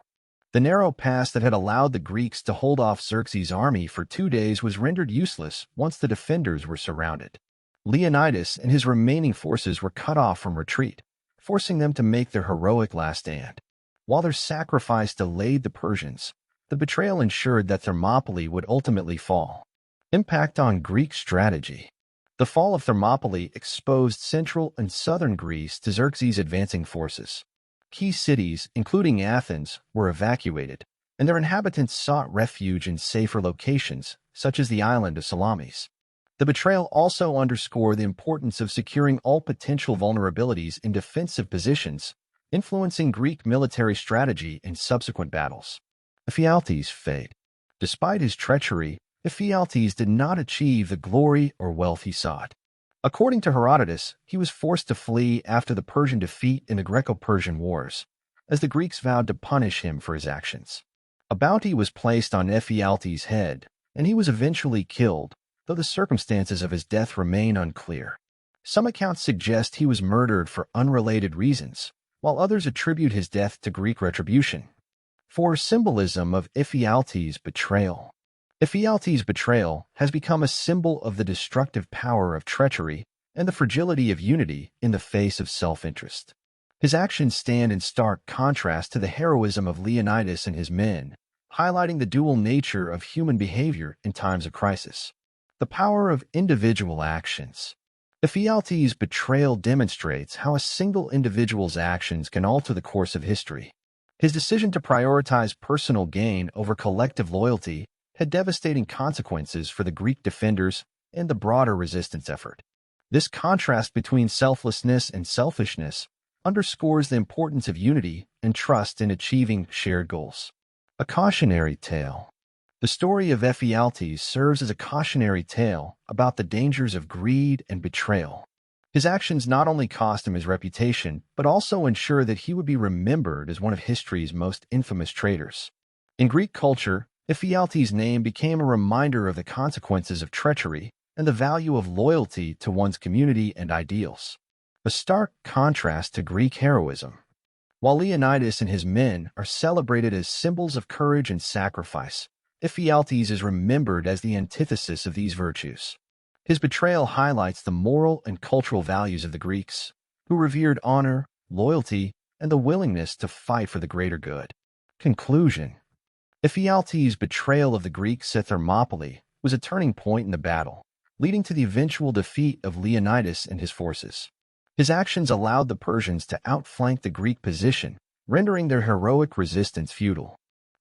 The narrow pass that had allowed the Greeks to hold off Xerxes' army for 2 days was rendered useless once the defenders were surrounded. Leonidas and his remaining forces were cut off from retreat, forcing them to make their heroic last stand. While their sacrifice delayed the Persians, the betrayal ensured that Thermopylae would ultimately fall. Impact on Greek strategy. The fall of Thermopylae exposed central and southern Greece to Xerxes' advancing forces. Key cities, including Athens, were evacuated, and their inhabitants sought refuge in safer locations, such as the island of Salamis. The betrayal also underscored the importance of securing all potential vulnerabilities in defensive positions, influencing Greek military strategy in subsequent battles. Ephialtes' fate. Despite his treachery, Ephialtes did not achieve the glory or wealth he sought. According to Herodotus, he was forced to flee after the Persian defeat in the Greco-Persian Wars, as the Greeks vowed to punish him for his actions. A bounty was placed on Ephialtes' head, and he was eventually killed, though the circumstances of his death remain unclear. Some accounts suggest he was murdered for unrelated reasons, while others attribute his death to Greek retribution. For symbolism of Ephialtes' betrayal. Ephialtes' betrayal has become a symbol of the destructive power of treachery and the fragility of unity in the face of self-interest. His actions stand in stark contrast to the heroism of Leonidas and his men, highlighting the dual nature of human behavior in times of crisis. The power of individual actions. Ephialtes' betrayal demonstrates how a single individual's actions can alter the course of history. His decision to prioritize personal gain over collective loyalty had devastating consequences for the Greek defenders and the broader resistance effort. This contrast between selflessness and selfishness underscores the importance of unity and trust in achieving shared goals. A cautionary tale. The story of Ephialtes serves as a cautionary tale about the dangers of greed and betrayal. His actions not only cost him his reputation, but also ensure that he would be remembered as one of history's most infamous traitors. In Greek culture, Ephialtes' name became a reminder of the consequences of treachery and the value of loyalty to one's community and ideals. A stark contrast to Greek heroism. While Leonidas and his men are celebrated as symbols of courage and sacrifice, Ephialtes is remembered as the antithesis of these virtues. His betrayal highlights the moral and cultural values of the Greeks, who revered honor, loyalty, and the willingness to fight for the greater good. Conclusion. Ephialtes' betrayal of the Greeks at Thermopylae was a turning point in the battle, leading to the eventual defeat of Leonidas and his forces. His actions allowed the Persians to outflank the Greek position, rendering their heroic resistance futile.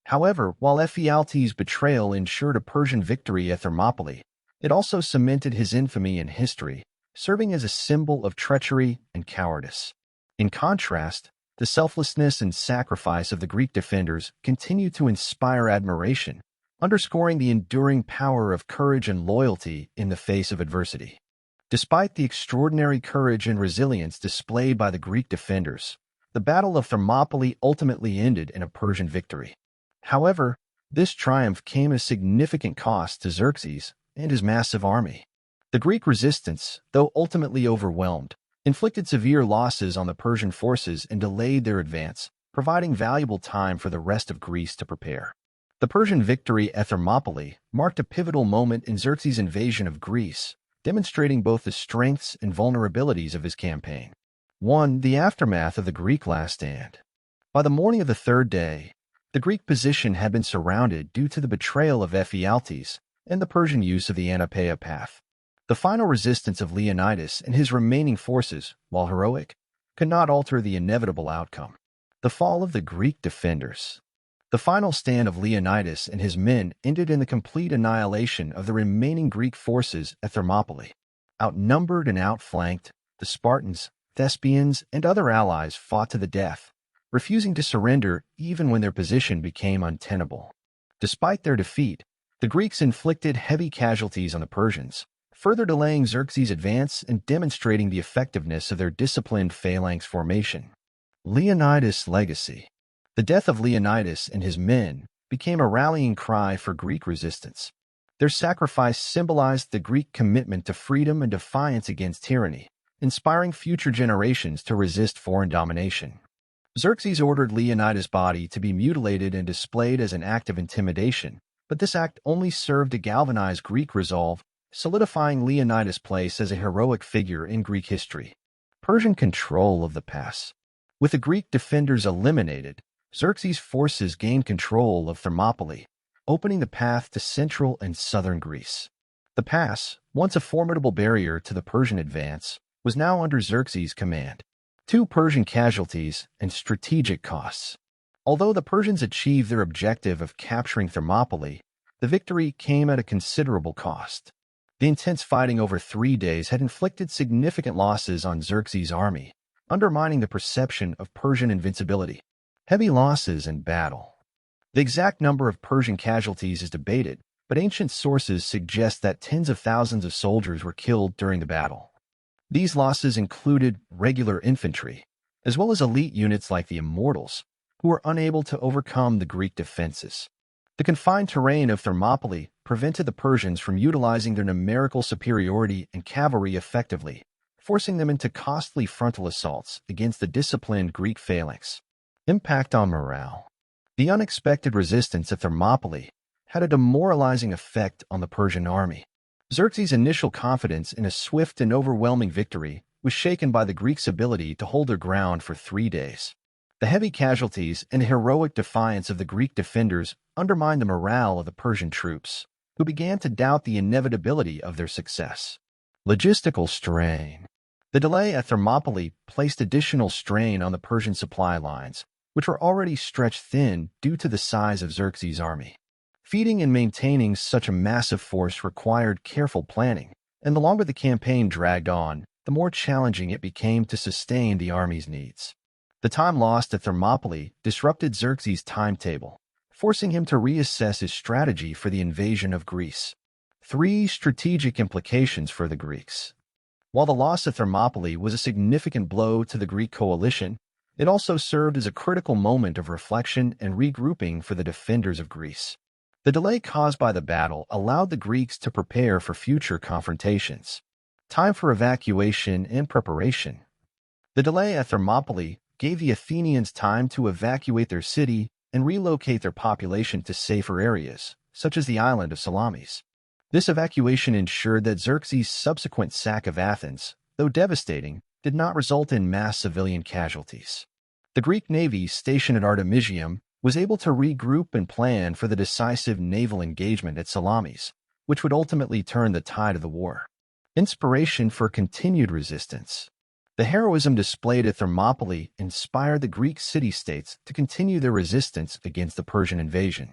However, while Ephialtes' betrayal ensured a Persian victory at Thermopylae, it also cemented his infamy in history, serving as a symbol of treachery and cowardice. In contrast, the selflessness and sacrifice of the Greek defenders continue to inspire admiration, underscoring the enduring power of courage and loyalty in the face of adversity. Despite the extraordinary courage and resilience displayed by the Greek defenders, the Battle of Thermopylae ultimately ended in a Persian victory. However, this triumph came at a significant cost to Xerxes and his massive army. The Greek resistance, though ultimately overwhelmed, inflicted severe losses on the Persian forces and delayed their advance, providing valuable time for the rest of Greece to prepare. The Persian victory at Thermopylae marked a pivotal moment in Xerxes' invasion of Greece, demonstrating both the strengths and vulnerabilities of his campaign. 1. The aftermath of the Greek last stand. By the morning of the third day, the Greek position had been surrounded due to the betrayal of Ephialtes and the Persian use of the Thermopylae path. The final resistance of Leonidas and his remaining forces, while heroic, could not alter the inevitable outcome. The fall of the Greek defenders. The final stand of Leonidas and his men ended in the complete annihilation of the remaining Greek forces at Thermopylae. Outnumbered and outflanked, the Spartans, Thespians, and other allies fought to the death, refusing to surrender even when their position became untenable. Despite their defeat, the Greeks inflicted heavy casualties on the Persians, further delaying Xerxes' advance and demonstrating the effectiveness of their disciplined phalanx formation. Leonidas' legacy. The death of Leonidas and his men became a rallying cry for Greek resistance. Their sacrifice symbolized the Greek commitment to freedom and defiance against tyranny, inspiring future generations to resist foreign domination. Xerxes ordered Leonidas' body to be mutilated and displayed as an act of intimidation, but this act only served to galvanize Greek resolve, solidifying Leonidas' place as a heroic figure in Greek history. Persian control of the pass. With the Greek defenders eliminated, Xerxes' forces gained control of Thermopylae, opening the path to central and southern Greece. The pass, once a formidable barrier to the Persian advance, was now under Xerxes' command. 2. Persian casualties and strategic costs. Although the Persians achieved their objective of capturing Thermopylae, the victory came at a considerable cost. The intense fighting over 3 days had inflicted significant losses on Xerxes' army, undermining the perception of Persian invincibility. Heavy losses in battle. The exact number of Persian casualties is debated, but ancient sources suggest that tens of thousands of soldiers were killed during the battle. These losses included regular infantry, as well as elite units like the Immortals, who were unable to overcome the Greek defenses. The confined terrain of Thermopylae prevented the Persians from utilizing their numerical superiority and cavalry effectively, forcing them into costly frontal assaults against the disciplined Greek phalanx. Impact on morale. The unexpected resistance at Thermopylae had a demoralizing effect on the Persian army. Xerxes' initial confidence in a swift and overwhelming victory was shaken by the Greeks' ability to hold their ground for 3 days. The heavy casualties and heroic defiance of the Greek defenders undermined the morale of the Persian troops, who began to doubt the inevitability of their success. Logistical strain. The delay at Thermopylae placed additional strain on the Persian supply lines, which were already stretched thin due to the size of Xerxes' army. Feeding and maintaining such a massive force required careful planning, and the longer the campaign dragged on, the more challenging it became to sustain the army's needs. The time lost at Thermopylae disrupted Xerxes' timetable, forcing him to reassess his strategy for the invasion of Greece. 3 strategic implications for the Greeks. While the loss of Thermopylae was a significant blow to the Greek coalition, it also served as a critical moment of reflection and regrouping for the defenders of Greece. The delay caused by the battle allowed the Greeks to prepare for future confrontations. Time for evacuation and preparation. The delay at Thermopylae gave the Athenians time to evacuate their city and relocate their population to safer areas, such as the island of Salamis. This evacuation ensured that Xerxes' subsequent sack of Athens, though devastating, did not result in mass civilian casualties. The Greek navy stationed at Artemisium was able to regroup and plan for the decisive naval engagement at Salamis, which would ultimately turn the tide of the war. Inspiration for continued resistance. The heroism displayed at Thermopylae inspired the Greek city-states to continue their resistance against the Persian invasion.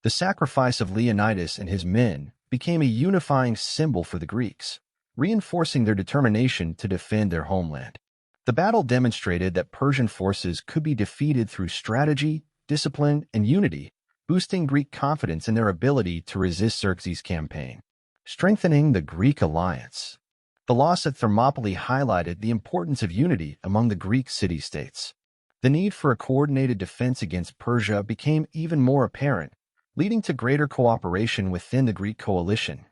The sacrifice of Leonidas and his men became a unifying symbol for the Greeks, reinforcing their determination to defend their homeland. The battle demonstrated that Persian forces could be defeated through strategy, discipline, and unity, boosting Greek confidence in their ability to resist Xerxes' campaign. Strengthening the Greek alliance. The loss at Thermopylae highlighted the importance of unity among the Greek city-states. The need for a coordinated defense against Persia became even more apparent, leading to greater cooperation within the Greek coalition.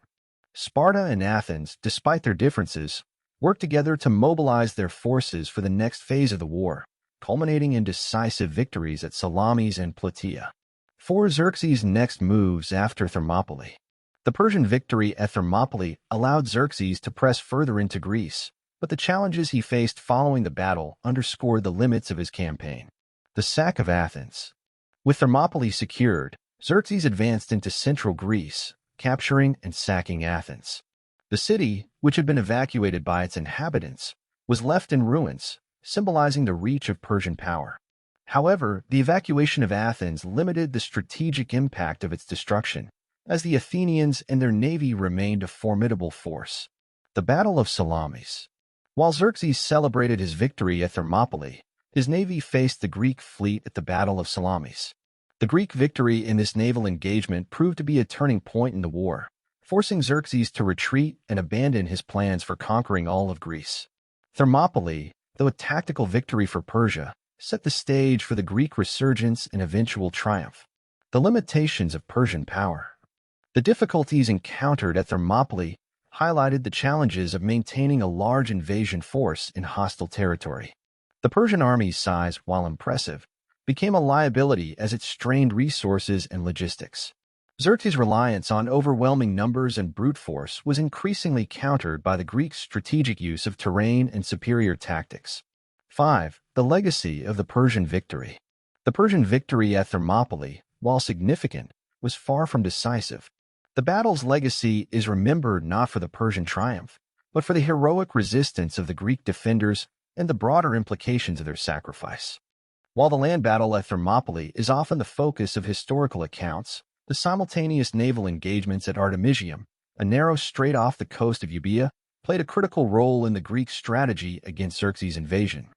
Sparta and Athens, despite their differences, worked together to mobilize their forces for the next phase of the war, culminating in decisive victories at Salamis and Plataea. For Xerxes' next moves after Thermopylae. The Persian victory at Thermopylae allowed Xerxes to press further into Greece, but the challenges he faced following the battle underscored the limits of his campaign. The sack of Athens. With Thermopylae secured, Xerxes advanced into central Greece, capturing and sacking Athens. The city, which had been evacuated by its inhabitants, was left in ruins, symbolizing the reach of Persian power. However, the evacuation of Athens limited the strategic impact of its destruction, as the Athenians and their navy remained a formidable force. The Battle of Salamis. While Xerxes celebrated his victory at Thermopylae, his navy faced the Greek fleet at the Battle of Salamis. The Greek victory in this naval engagement proved to be a turning point in the war, forcing Xerxes to retreat and abandon his plans for conquering all of Greece. Thermopylae, though a tactical victory for Persia, set the stage for the Greek resurgence and eventual triumph. The limitations of Persian power. The difficulties encountered at Thermopylae highlighted the challenges of maintaining a large invasion force in hostile territory. The Persian army's size, while impressive, became a liability as it strained resources and logistics. Xerxes' reliance on overwhelming numbers and brute force was increasingly countered by the Greeks' strategic use of terrain and superior tactics. 5. The legacy of the Persian victory. The Persian victory at Thermopylae, while significant, was far from decisive. The battle's legacy is remembered not for the Persian triumph, but for the heroic resistance of the Greek defenders and the broader implications of their sacrifice. While the land battle at Thermopylae is often the focus of historical accounts, the simultaneous naval engagements at Artemisium, a narrow strait off the coast of Euboea, played a critical role in the Greek strategy against Xerxes' invasion.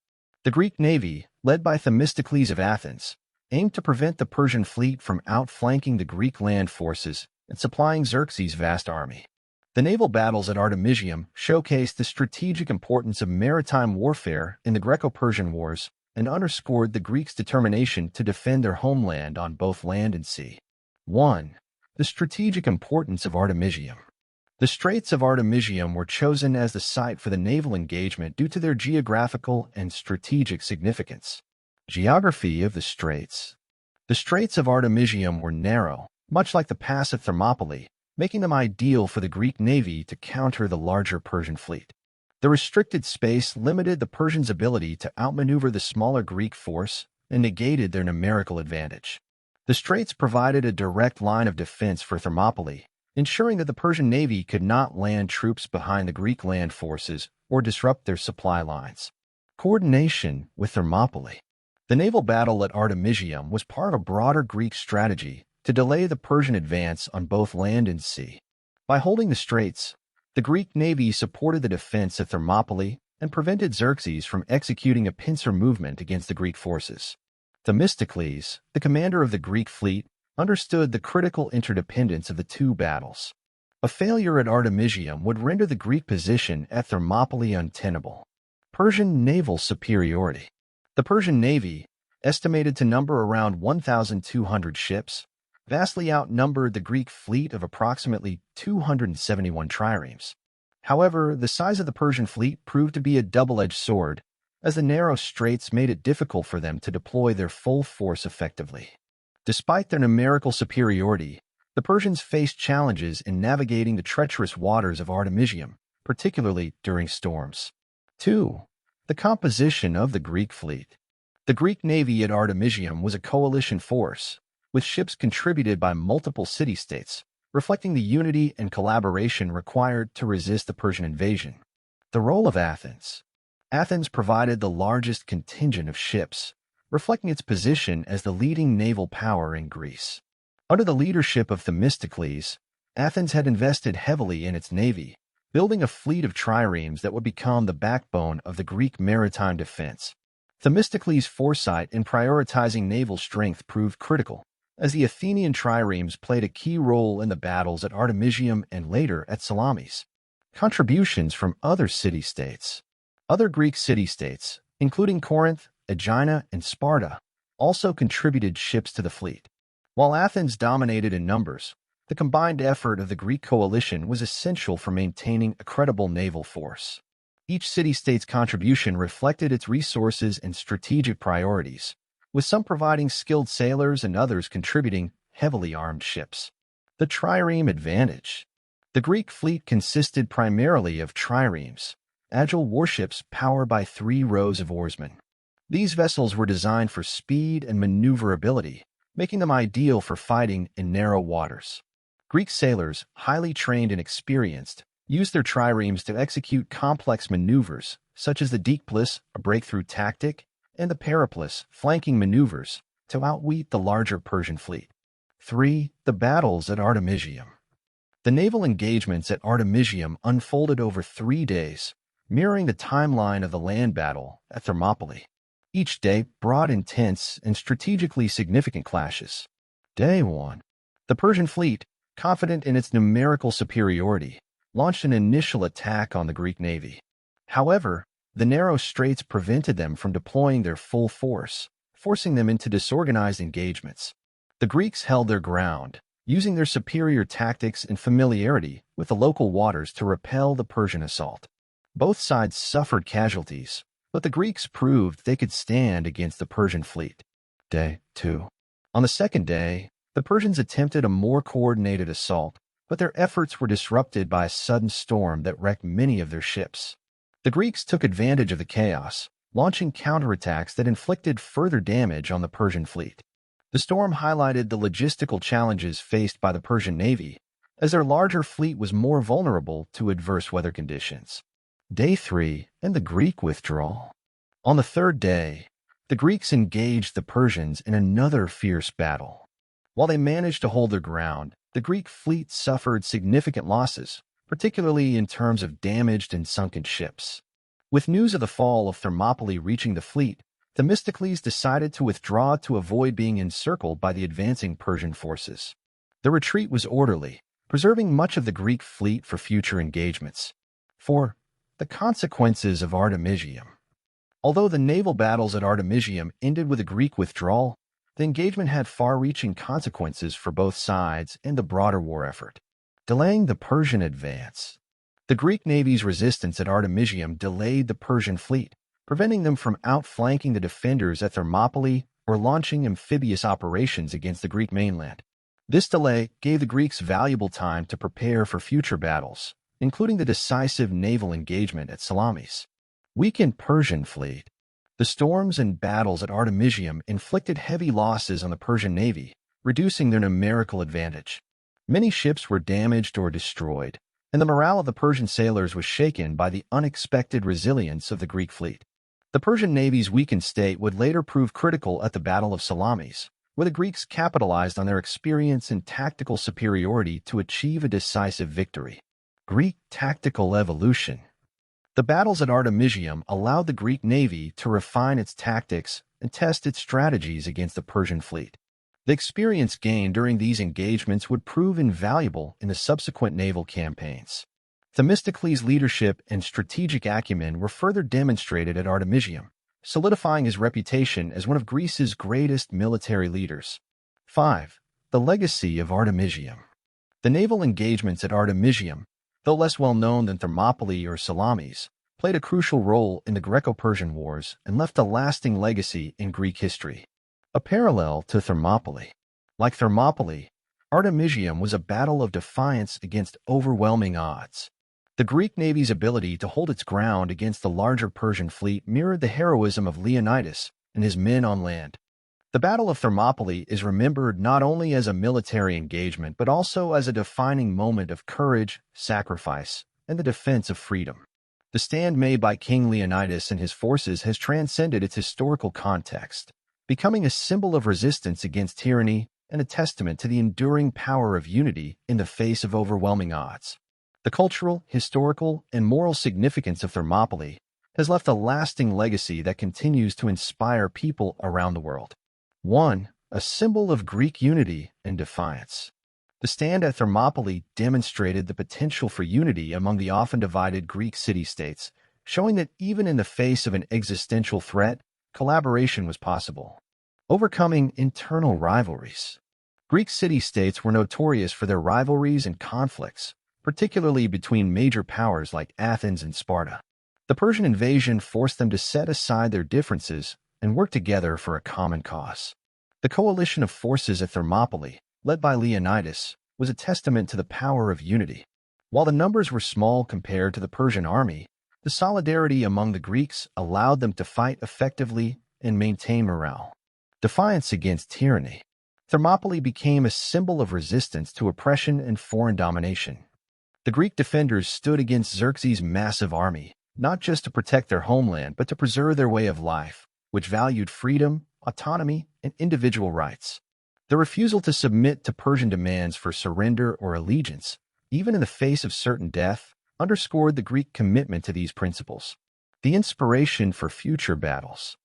The Greek navy, led by Themistocles of Athens, aimed to prevent the Persian fleet from outflanking the Greek land forces and supplying Xerxes' vast army. The naval battles at Artemisium showcased the strategic importance of maritime warfare in the Greco-Persian Wars and underscored the Greeks' determination to defend their homeland on both land and sea. 1. The strategic importance of Artemisium. The Straits of Artemisium were chosen as the site for the naval engagement due to their geographical and strategic significance. Geography of the Straits. The Straits of Artemisium were narrow, much like the Pass of Thermopylae, making them ideal for the Greek navy to counter the larger Persian fleet. The restricted space limited the Persians' ability to outmaneuver the smaller Greek force and negated their numerical advantage. The straits provided a direct line of defense for Thermopylae, ensuring that the Persian navy could not land troops behind the Greek land forces or disrupt their supply lines. Coordination with Thermopylae. The naval battle at Artemisium was part of a broader Greek strategy to delay the Persian advance on both land and sea. By holding the straits, the Greek navy supported the defense of Thermopylae and prevented Xerxes from executing a pincer movement against the Greek forces. Themistocles, the commander of the Greek fleet, understood the critical interdependence of the two battles. A failure at Artemisium would render the Greek position at Thermopylae untenable. Persian naval superiority. The Persian navy, estimated to number around 1,200 ships, vastly outnumbered the Greek fleet of approximately 271 triremes. However, the size of the Persian fleet proved to be a double-edged sword, as the narrow straits made it difficult for them to deploy their full force effectively. Despite their numerical superiority, the Persians faced challenges in navigating the treacherous waters of Artemisium, particularly during storms. 2. The composition of the Greek fleet. The Greek navy at Artemisium was a coalition force, with ships contributed by multiple city-states, reflecting the unity and collaboration required to resist the Persian invasion. The role of Athens. Athens provided the largest contingent of ships, reflecting its position as the leading naval power in Greece. Under the leadership of Themistocles, Athens had invested heavily in its navy, building a fleet of triremes that would become the backbone of the Greek maritime defense. Themistocles' foresight in prioritizing naval strength proved critical, as the Athenian triremes played a key role in the battles at Artemisium and later at Salamis. Contributions from other city-states. Other Greek city-states, including Corinth, Aegina, and Sparta, also contributed ships to the fleet. While Athens dominated in numbers, the combined effort of the Greek coalition was essential for maintaining a credible naval force. Each city-state's contribution reflected its resources and strategic priorities, with some providing skilled sailors and others contributing heavily armed ships. The trireme advantage. The Greek fleet consisted primarily of triremes, agile warships powered by 3 rows of oarsmen. These vessels were designed for speed and maneuverability, making them ideal for fighting in narrow waters. Greek sailors, highly trained and experienced, used their triremes to execute complex maneuvers, such as the deekplis, a breakthrough tactic, and the periplis, flanking maneuvers, to outwit the larger Persian fleet. 3. The battles at Artemisium. The naval engagements at Artemisium unfolded over 3 days, mirroring the timeline of the land battle at Thermopylae. Each day brought intense and strategically significant clashes. Day 1. The Persian fleet, confident in its numerical superiority, launched an initial attack on the Greek navy. However, the narrow straits prevented them from deploying their full force, forcing them into disorganized engagements. The Greeks held their ground, using their superior tactics and familiarity with the local waters to repel the Persian assault. Both sides suffered casualties, but the Greeks proved they could stand against the Persian fleet. Day 2. On the second day, the Persians attempted a more coordinated assault, but their efforts were disrupted by a sudden storm that wrecked many of their ships. The Greeks took advantage of the chaos, launching counterattacks that inflicted further damage on the Persian fleet. The storm highlighted the logistical challenges faced by the Persian navy, as their larger fleet was more vulnerable to adverse weather conditions. Day 3 and the Greek withdrawal. On the third day, the Greeks engaged the Persians in another fierce battle. While they managed to hold their ground, the Greek fleet suffered significant losses, particularly in terms of damaged and sunken ships. With news of the fall of Thermopylae reaching the fleet, Themistocles decided to withdraw to avoid being encircled by the advancing Persian forces. The retreat was orderly, preserving much of the Greek fleet for future engagements. 4. The consequences of Artemisium. Although the naval battles at Artemisium ended with a Greek withdrawal, the engagement had far-reaching consequences for both sides and the broader war effort. Delaying the Persian advance. The Greek navy's resistance at Artemisium delayed the Persian fleet, preventing them from outflanking the defenders at Thermopylae or launching amphibious operations against the Greek mainland. This delay gave the Greeks valuable time to prepare for future battles, including the decisive naval engagement at Salamis. Weakened Persian fleet. The storms and battles at Artemisium inflicted heavy losses on the Persian navy, reducing their numerical advantage. Many ships were damaged or destroyed, and the morale of the Persian sailors was shaken by the unexpected resilience of the Greek fleet. The Persian navy's weakened state would later prove critical at the Battle of Salamis, where the Greeks capitalized on their experience and tactical superiority to achieve a decisive victory. Greek tactical evolution. The battles at Artemisium allowed the Greek navy to refine its tactics and test its strategies against the Persian fleet. The experience gained during these engagements would prove invaluable in the subsequent naval campaigns. Themistocles' leadership and strategic acumen were further demonstrated at Artemisium, solidifying his reputation as one of Greece's greatest military leaders. 5. The legacy of Artemisium. The naval engagements at Artemisium, though less well-known than Thermopylae or Salamis, played a crucial role in the Greco-Persian Wars and left a lasting legacy in Greek history. A parallel to Thermopylae. Like Thermopylae, Artemisium was a battle of defiance against overwhelming odds. The Greek navy's ability to hold its ground against the larger Persian fleet mirrored the heroism of Leonidas and his men on land. The Battle of Thermopylae is remembered not only as a military engagement but also as a defining moment of courage, sacrifice, and the defense of freedom. The stand made by King Leonidas and his forces has transcended its historical context, becoming a symbol of resistance against tyranny and a testament to the enduring power of unity in the face of overwhelming odds. The cultural, historical, and moral significance of Thermopylae has left a lasting legacy that continues to inspire people around the world. 1. A symbol of Greek unity and defiance. The stand at Thermopylae demonstrated the potential for unity among the often divided Greek city-states, showing that even in the face of an existential threat, collaboration was possible. Overcoming internal rivalries. Greek city-states were notorious for their rivalries and conflicts, particularly between major powers like Athens and Sparta. The Persian invasion forced them to set aside their differences and work together for a common cause. The coalition of forces at Thermopylae, led by Leonidas, was a testament to the power of unity. While the numbers were small compared to the Persian army, the solidarity among the Greeks allowed them to fight effectively and maintain morale. Defiance against tyranny. Thermopylae became a symbol of resistance to oppression and foreign domination. The Greek defenders stood against Xerxes' massive army, not just to protect their homeland but to preserve their way of life, which valued freedom, autonomy, and individual rights. The refusal to submit to Persian demands for surrender or allegiance, even in the face of certain death, underscored the Greek commitment to these principles. The inspiration for future battles.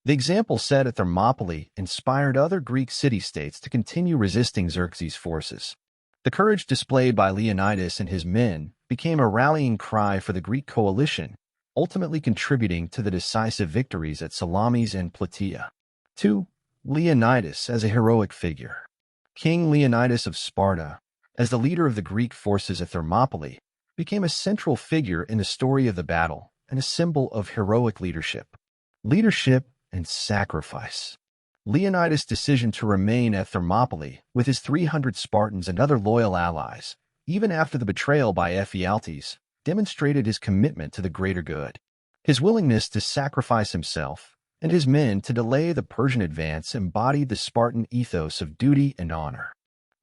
The example set at Thermopylae inspired other Greek city-states to continue resisting Xerxes' forces. The courage displayed by Leonidas and his men became a rallying cry for the Greek coalition, ultimately contributing to the decisive victories at Salamis and Plataea. 2. Leonidas as a heroic figure. King Leonidas of Sparta, as the leader of the Greek forces at Thermopylae, became a central figure in the story of the battle and a symbol of heroic leadership. Leadership and sacrifice. Leonidas' decision to remain at Thermopylae with his 300 Spartans and other loyal allies, even after the betrayal by Ephialtes, demonstrated his commitment to the greater good. His willingness to sacrifice himself and his men to delay the Persian advance embodied the Spartan ethos of duty and honor.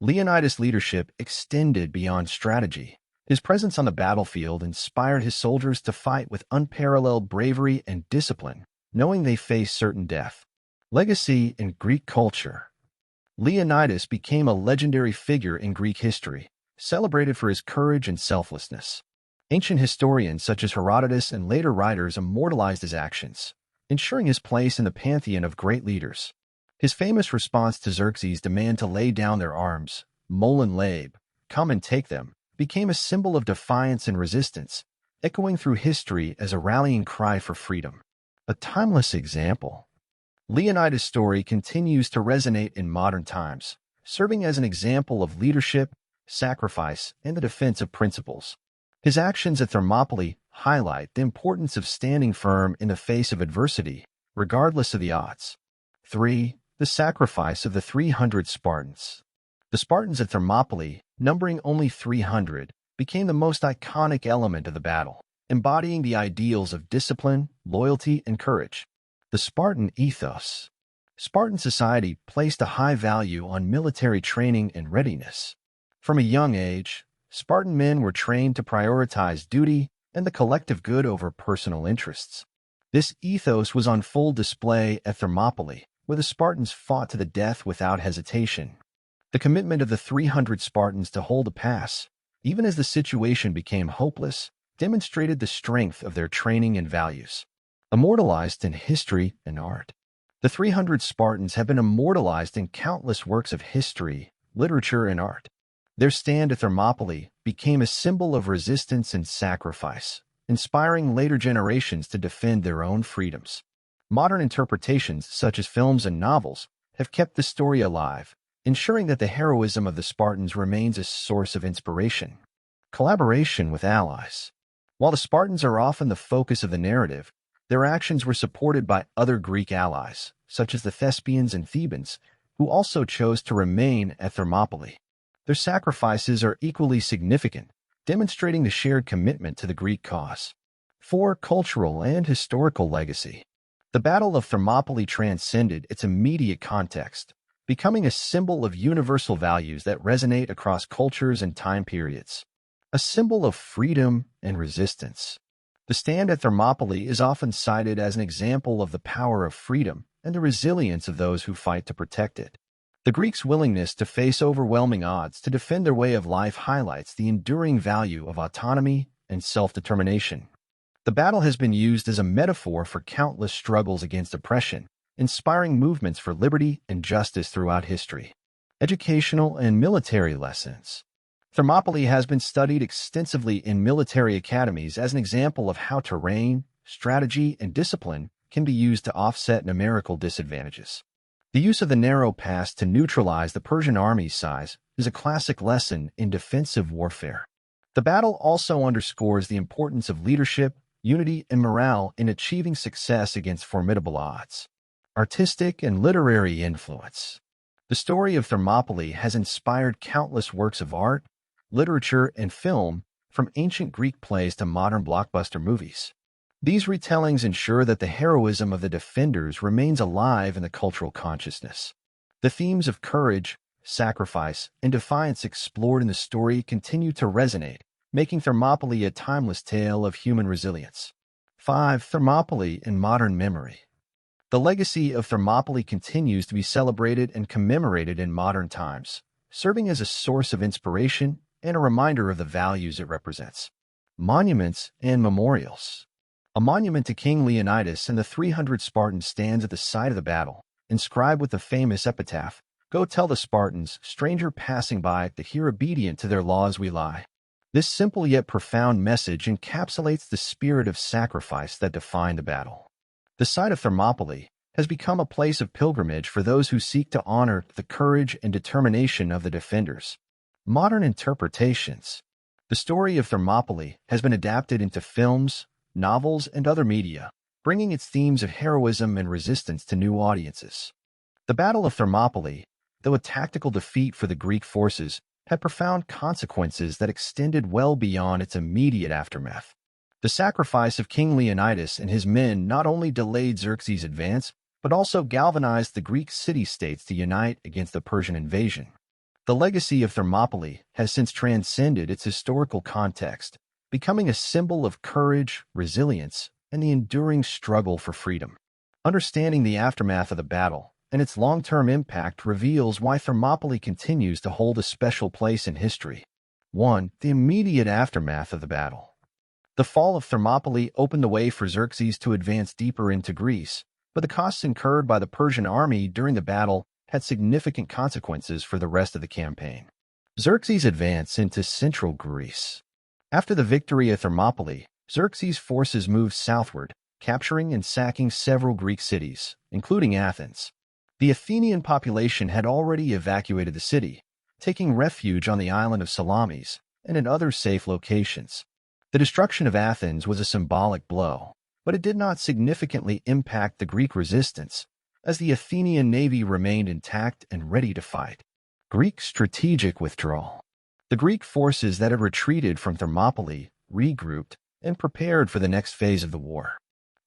Leonidas' leadership extended beyond strategy. His presence on the battlefield inspired his soldiers to fight with unparalleled bravery and discipline, knowing they faced certain death. Legacy in Greek culture. Leonidas became a legendary figure in Greek history, celebrated for his courage and selflessness. Ancient historians such as Herodotus and later writers immortalized his actions, ensuring his place in the pantheon of great leaders. His famous response to Xerxes' demand to lay down their arms, Molon Labe, "Come and take them," became a symbol of defiance and resistance, echoing through history as a rallying cry for freedom. A timeless example. Leonidas' story continues to resonate in modern times, serving as an example of leadership, sacrifice, and the defense of principles. His actions at Thermopylae highlight the importance of standing firm in the face of adversity, regardless of the odds. 3. The sacrifice of the 300 Spartans. The Spartans at Thermopylae, numbering only 300, became the most iconic element of the battle, embodying the ideals of discipline, loyalty, and courage. The Spartan ethos. Spartan society placed a high value on military training and readiness. From a young age, Spartan men were trained to prioritize duty and the collective good over personal interests. This ethos was on full display at Thermopylae, where the Spartans fought to the death without hesitation. The commitment of the 300 Spartans to hold a pass, even as the situation became hopeless, demonstrated the strength of their training and values. Immortalized in history and art. The 300 Spartans have been immortalized in countless works of history, literature, and art. Their stand at Thermopylae became a symbol of resistance and sacrifice, inspiring later generations to defend their own freedoms. Modern interpretations, such as films and novels, have kept the story alive, ensuring that the heroism of the Spartans remains a source of inspiration. Collaboration with allies. While the Spartans are often the focus of the narrative, their actions were supported by other Greek allies, such as the Thespians and Thebans, who also chose to remain at Thermopylae. Their sacrifices are equally significant, demonstrating the shared commitment to the Greek cause. 4. Cultural and historical legacy. The Battle of Thermopylae transcended its immediate context, becoming a symbol of universal values that resonate across cultures and time periods. A symbol of freedom and resistance. The stand at Thermopylae is often cited as an example of the power of freedom and the resilience of those who fight to protect it. The Greeks' willingness to face overwhelming odds to defend their way of life highlights the enduring value of autonomy and self-determination. The battle has been used as a metaphor for countless struggles against oppression, inspiring movements for liberty and justice throughout history. Educational and military lessons. Thermopylae has been studied extensively in military academies as an example of how terrain, strategy, and discipline can be used to offset numerical disadvantages. The use of the narrow pass to neutralize the Persian army's size is a classic lesson in defensive warfare. The battle also underscores the importance of leadership, unity, and morale in achieving success against formidable odds. Artistic and literary influence. The story of Thermopylae has inspired countless works of art, literature, and film, from ancient Greek plays to modern blockbuster movies. These retellings ensure that the heroism of the defenders remains alive in the cultural consciousness. The themes of courage, sacrifice, and defiance explored in the story continue to resonate, making Thermopylae a timeless tale of human resilience. 5. Thermopylae in modern memory. The legacy of Thermopylae continues to be celebrated and commemorated in modern times, serving as a source of inspiration and a reminder of the values it represents. Monuments and memorials. A monument to King Leonidas and the 300 Spartans stands at the site of the battle, inscribed with the famous epitaph, "Go tell the Spartans, stranger passing by, that here obedient to their laws we lie." This simple yet profound message encapsulates the spirit of sacrifice that defined the battle. The site of Thermopylae has become a place of pilgrimage for those who seek to honor the courage and determination of the defenders. Modern interpretations. The story of Thermopylae has been adapted into films, novels, and other media, bringing its themes of heroism and resistance to new audiences. The Battle of Thermopylae, though a tactical defeat for the Greek forces, had profound consequences that extended well beyond its immediate aftermath. The sacrifice of King Leonidas and his men not only delayed Xerxes' advance, but also galvanized the Greek city-states to unite against the Persian invasion. The legacy of Thermopylae has since transcended its historical context, becoming a symbol of courage, resilience, and the enduring struggle for freedom. Understanding the aftermath of the battle and its long-term impact reveals why Thermopylae continues to hold a special place in history. 1. The immediate aftermath of the battle. The fall of Thermopylae opened the way for Xerxes to advance deeper into Greece, but the costs incurred by the Persian army during the battle had significant consequences for the rest of the campaign. Xerxes' advance into central Greece. After the victory at Thermopylae, Xerxes' forces moved southward, capturing and sacking several Greek cities, including Athens. The Athenian population had already evacuated the city, taking refuge on the island of Salamis and in other safe locations. The destruction of Athens was a symbolic blow, but it did not significantly impact the Greek resistance, as the Athenian navy remained intact and ready to fight. Greek strategic withdrawal. The Greek forces that had retreated from Thermopylae regrouped and prepared for the next phase of the war.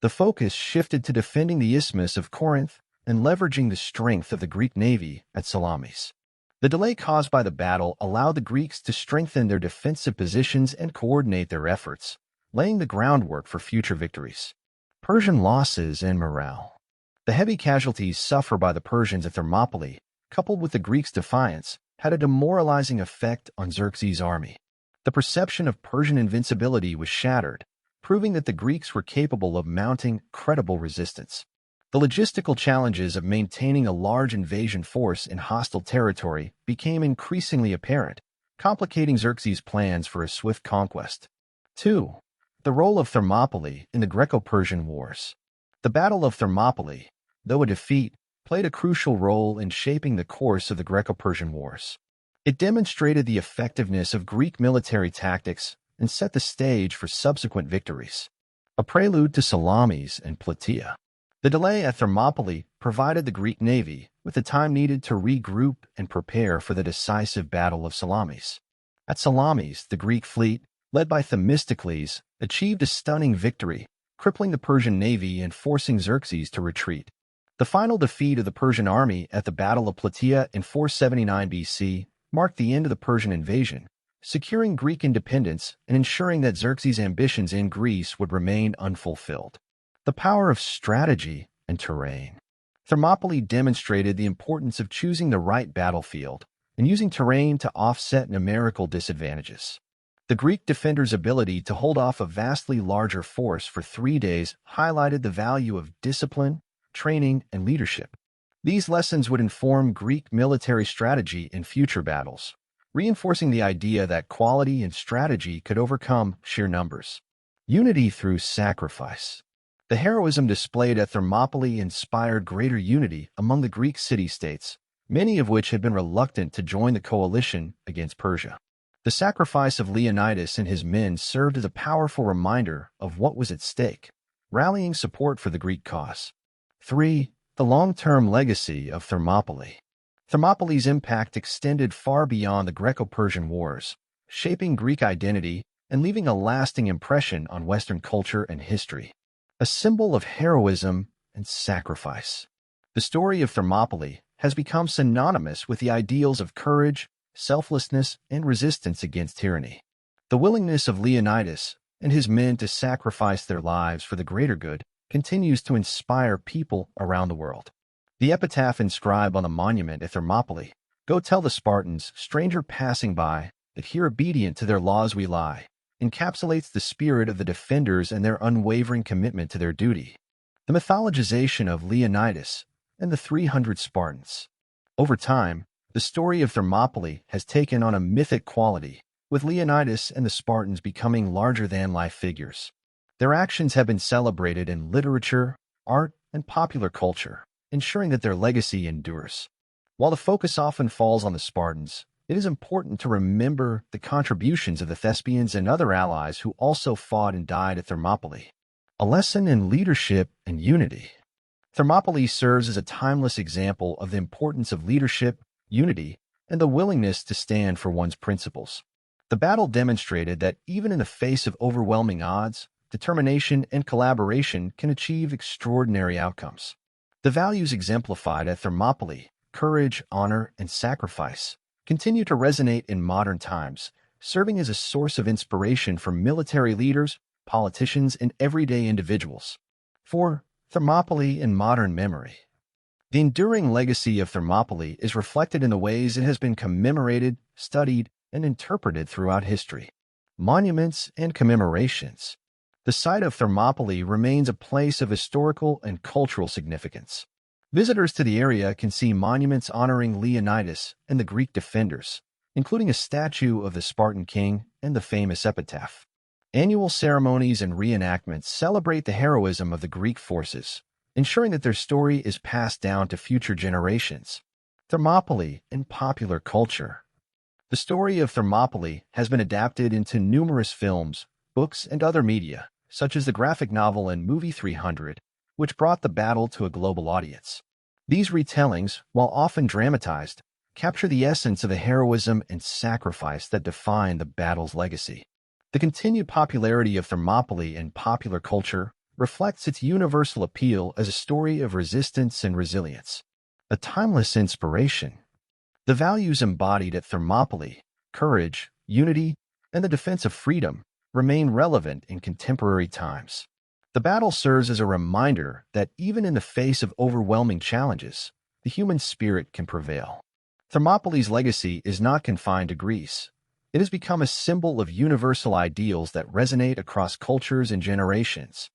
The focus shifted to defending the Isthmus of Corinth and leveraging the strength of the Greek navy at Salamis. The delay caused by the battle allowed the Greeks to strengthen their defensive positions and coordinate their efforts, laying the groundwork for future victories. Persian losses and morale. The heavy casualties suffered by the Persians at Thermopylae, coupled with the Greeks' defiance, had a demoralizing effect on Xerxes' army. The perception of Persian invincibility was shattered, proving that the Greeks were capable of mounting credible resistance. The logistical challenges of maintaining a large invasion force in hostile territory became increasingly apparent, complicating Xerxes' plans for a swift conquest. 2. The role of Thermopylae in the Greco-Persian Wars. The Battle of Thermopylae, though a defeat, played a crucial role in shaping the course of the Greco-Persian Wars. It demonstrated the effectiveness of Greek military tactics and set the stage for subsequent victories. A prelude to Salamis and Plataea. The delay at Thermopylae provided the Greek navy with the time needed to regroup and prepare for the decisive Battle of Salamis. At Salamis, the Greek fleet, led by Themistocles, achieved a stunning victory, crippling the Persian navy and forcing Xerxes to retreat. The final defeat of the Persian army at the Battle of Plataea in 479 BC marked the end of the Persian invasion, securing Greek independence and ensuring that Xerxes' ambitions in Greece would remain unfulfilled. The power of strategy and terrain. Thermopylae demonstrated the importance of choosing the right battlefield and using terrain to offset numerical disadvantages. The Greek defenders' ability to hold off a vastly larger force for 3 days highlighted the value of discipline, training, and leadership. These lessons would inform Greek military strategy in future battles, reinforcing the idea that quality and strategy could overcome sheer numbers. Unity through sacrifice. The heroism displayed at Thermopylae inspired greater unity among the Greek city-states, many of which had been reluctant to join the coalition against Persia. The sacrifice of Leonidas and his men served as a powerful reminder of what was at stake, rallying support for the Greek cause. 3. The long-term legacy of Thermopylae. Thermopylae's impact extended far beyond the Greco-Persian Wars, shaping Greek identity and leaving a lasting impression on Western culture and history. A symbol of heroism and sacrifice. The story of Thermopylae has become synonymous with the ideals of courage, selflessness, and resistance against tyranny. The willingness of Leonidas and his men to sacrifice their lives for the greater good continues to inspire people around the world. The epitaph inscribed on the monument at Thermopylae, "Go tell the Spartans, stranger passing by, that here obedient to their laws we lie," encapsulates the spirit of the defenders and their unwavering commitment to their duty. The mythologization of Leonidas and the 300 Spartans. Over time, the story of Thermopylae has taken on a mythic quality, with Leonidas and the Spartans becoming larger-than-life figures. Their actions have been celebrated in literature, art, and popular culture, ensuring that their legacy endures. While the focus often falls on the Spartans, it is important to remember the contributions of the Thespians and other allies who also fought and died at Thermopylae. A lesson in leadership and unity. Thermopylae serves as a timeless example of the importance of leadership, unity, and the willingness to stand for one's principles. The battle demonstrated that even in the face of overwhelming odds, determination and collaboration can achieve extraordinary outcomes. The values exemplified at Thermopylae, courage, honor, and sacrifice, continue to resonate in modern times, serving as a source of inspiration for military leaders, politicians, and everyday individuals. 4. Thermopylae in modern memory. The enduring legacy of Thermopylae is reflected in the ways it has been commemorated, studied, and interpreted throughout history. Monuments and commemorations. The site of Thermopylae remains a place of historical and cultural significance. Visitors to the area can see monuments honoring Leonidas and the Greek defenders, including a statue of the Spartan king and the famous epitaph. Annual ceremonies and reenactments celebrate the heroism of the Greek forces, ensuring that their story is passed down to future generations. Thermopylae in popular culture. The story of Thermopylae has been adapted into numerous films, books, and other media, such as the graphic novel and movie 300, which brought the battle to a global audience. These retellings, while often dramatized, capture the essence of the heroism and sacrifice that define the battle's legacy. The continued popularity of Thermopylae in popular culture reflects its universal appeal as a story of resistance and resilience. A timeless inspiration. The values embodied at Thermopylae, courage, unity, and the defense of freedom, remain relevant in contemporary times. The battle serves as a reminder that even in the face of overwhelming challenges, the human spirit can prevail. Thermopylae's legacy is not confined to Greece. It has become a symbol of universal ideals that resonate across cultures and generations.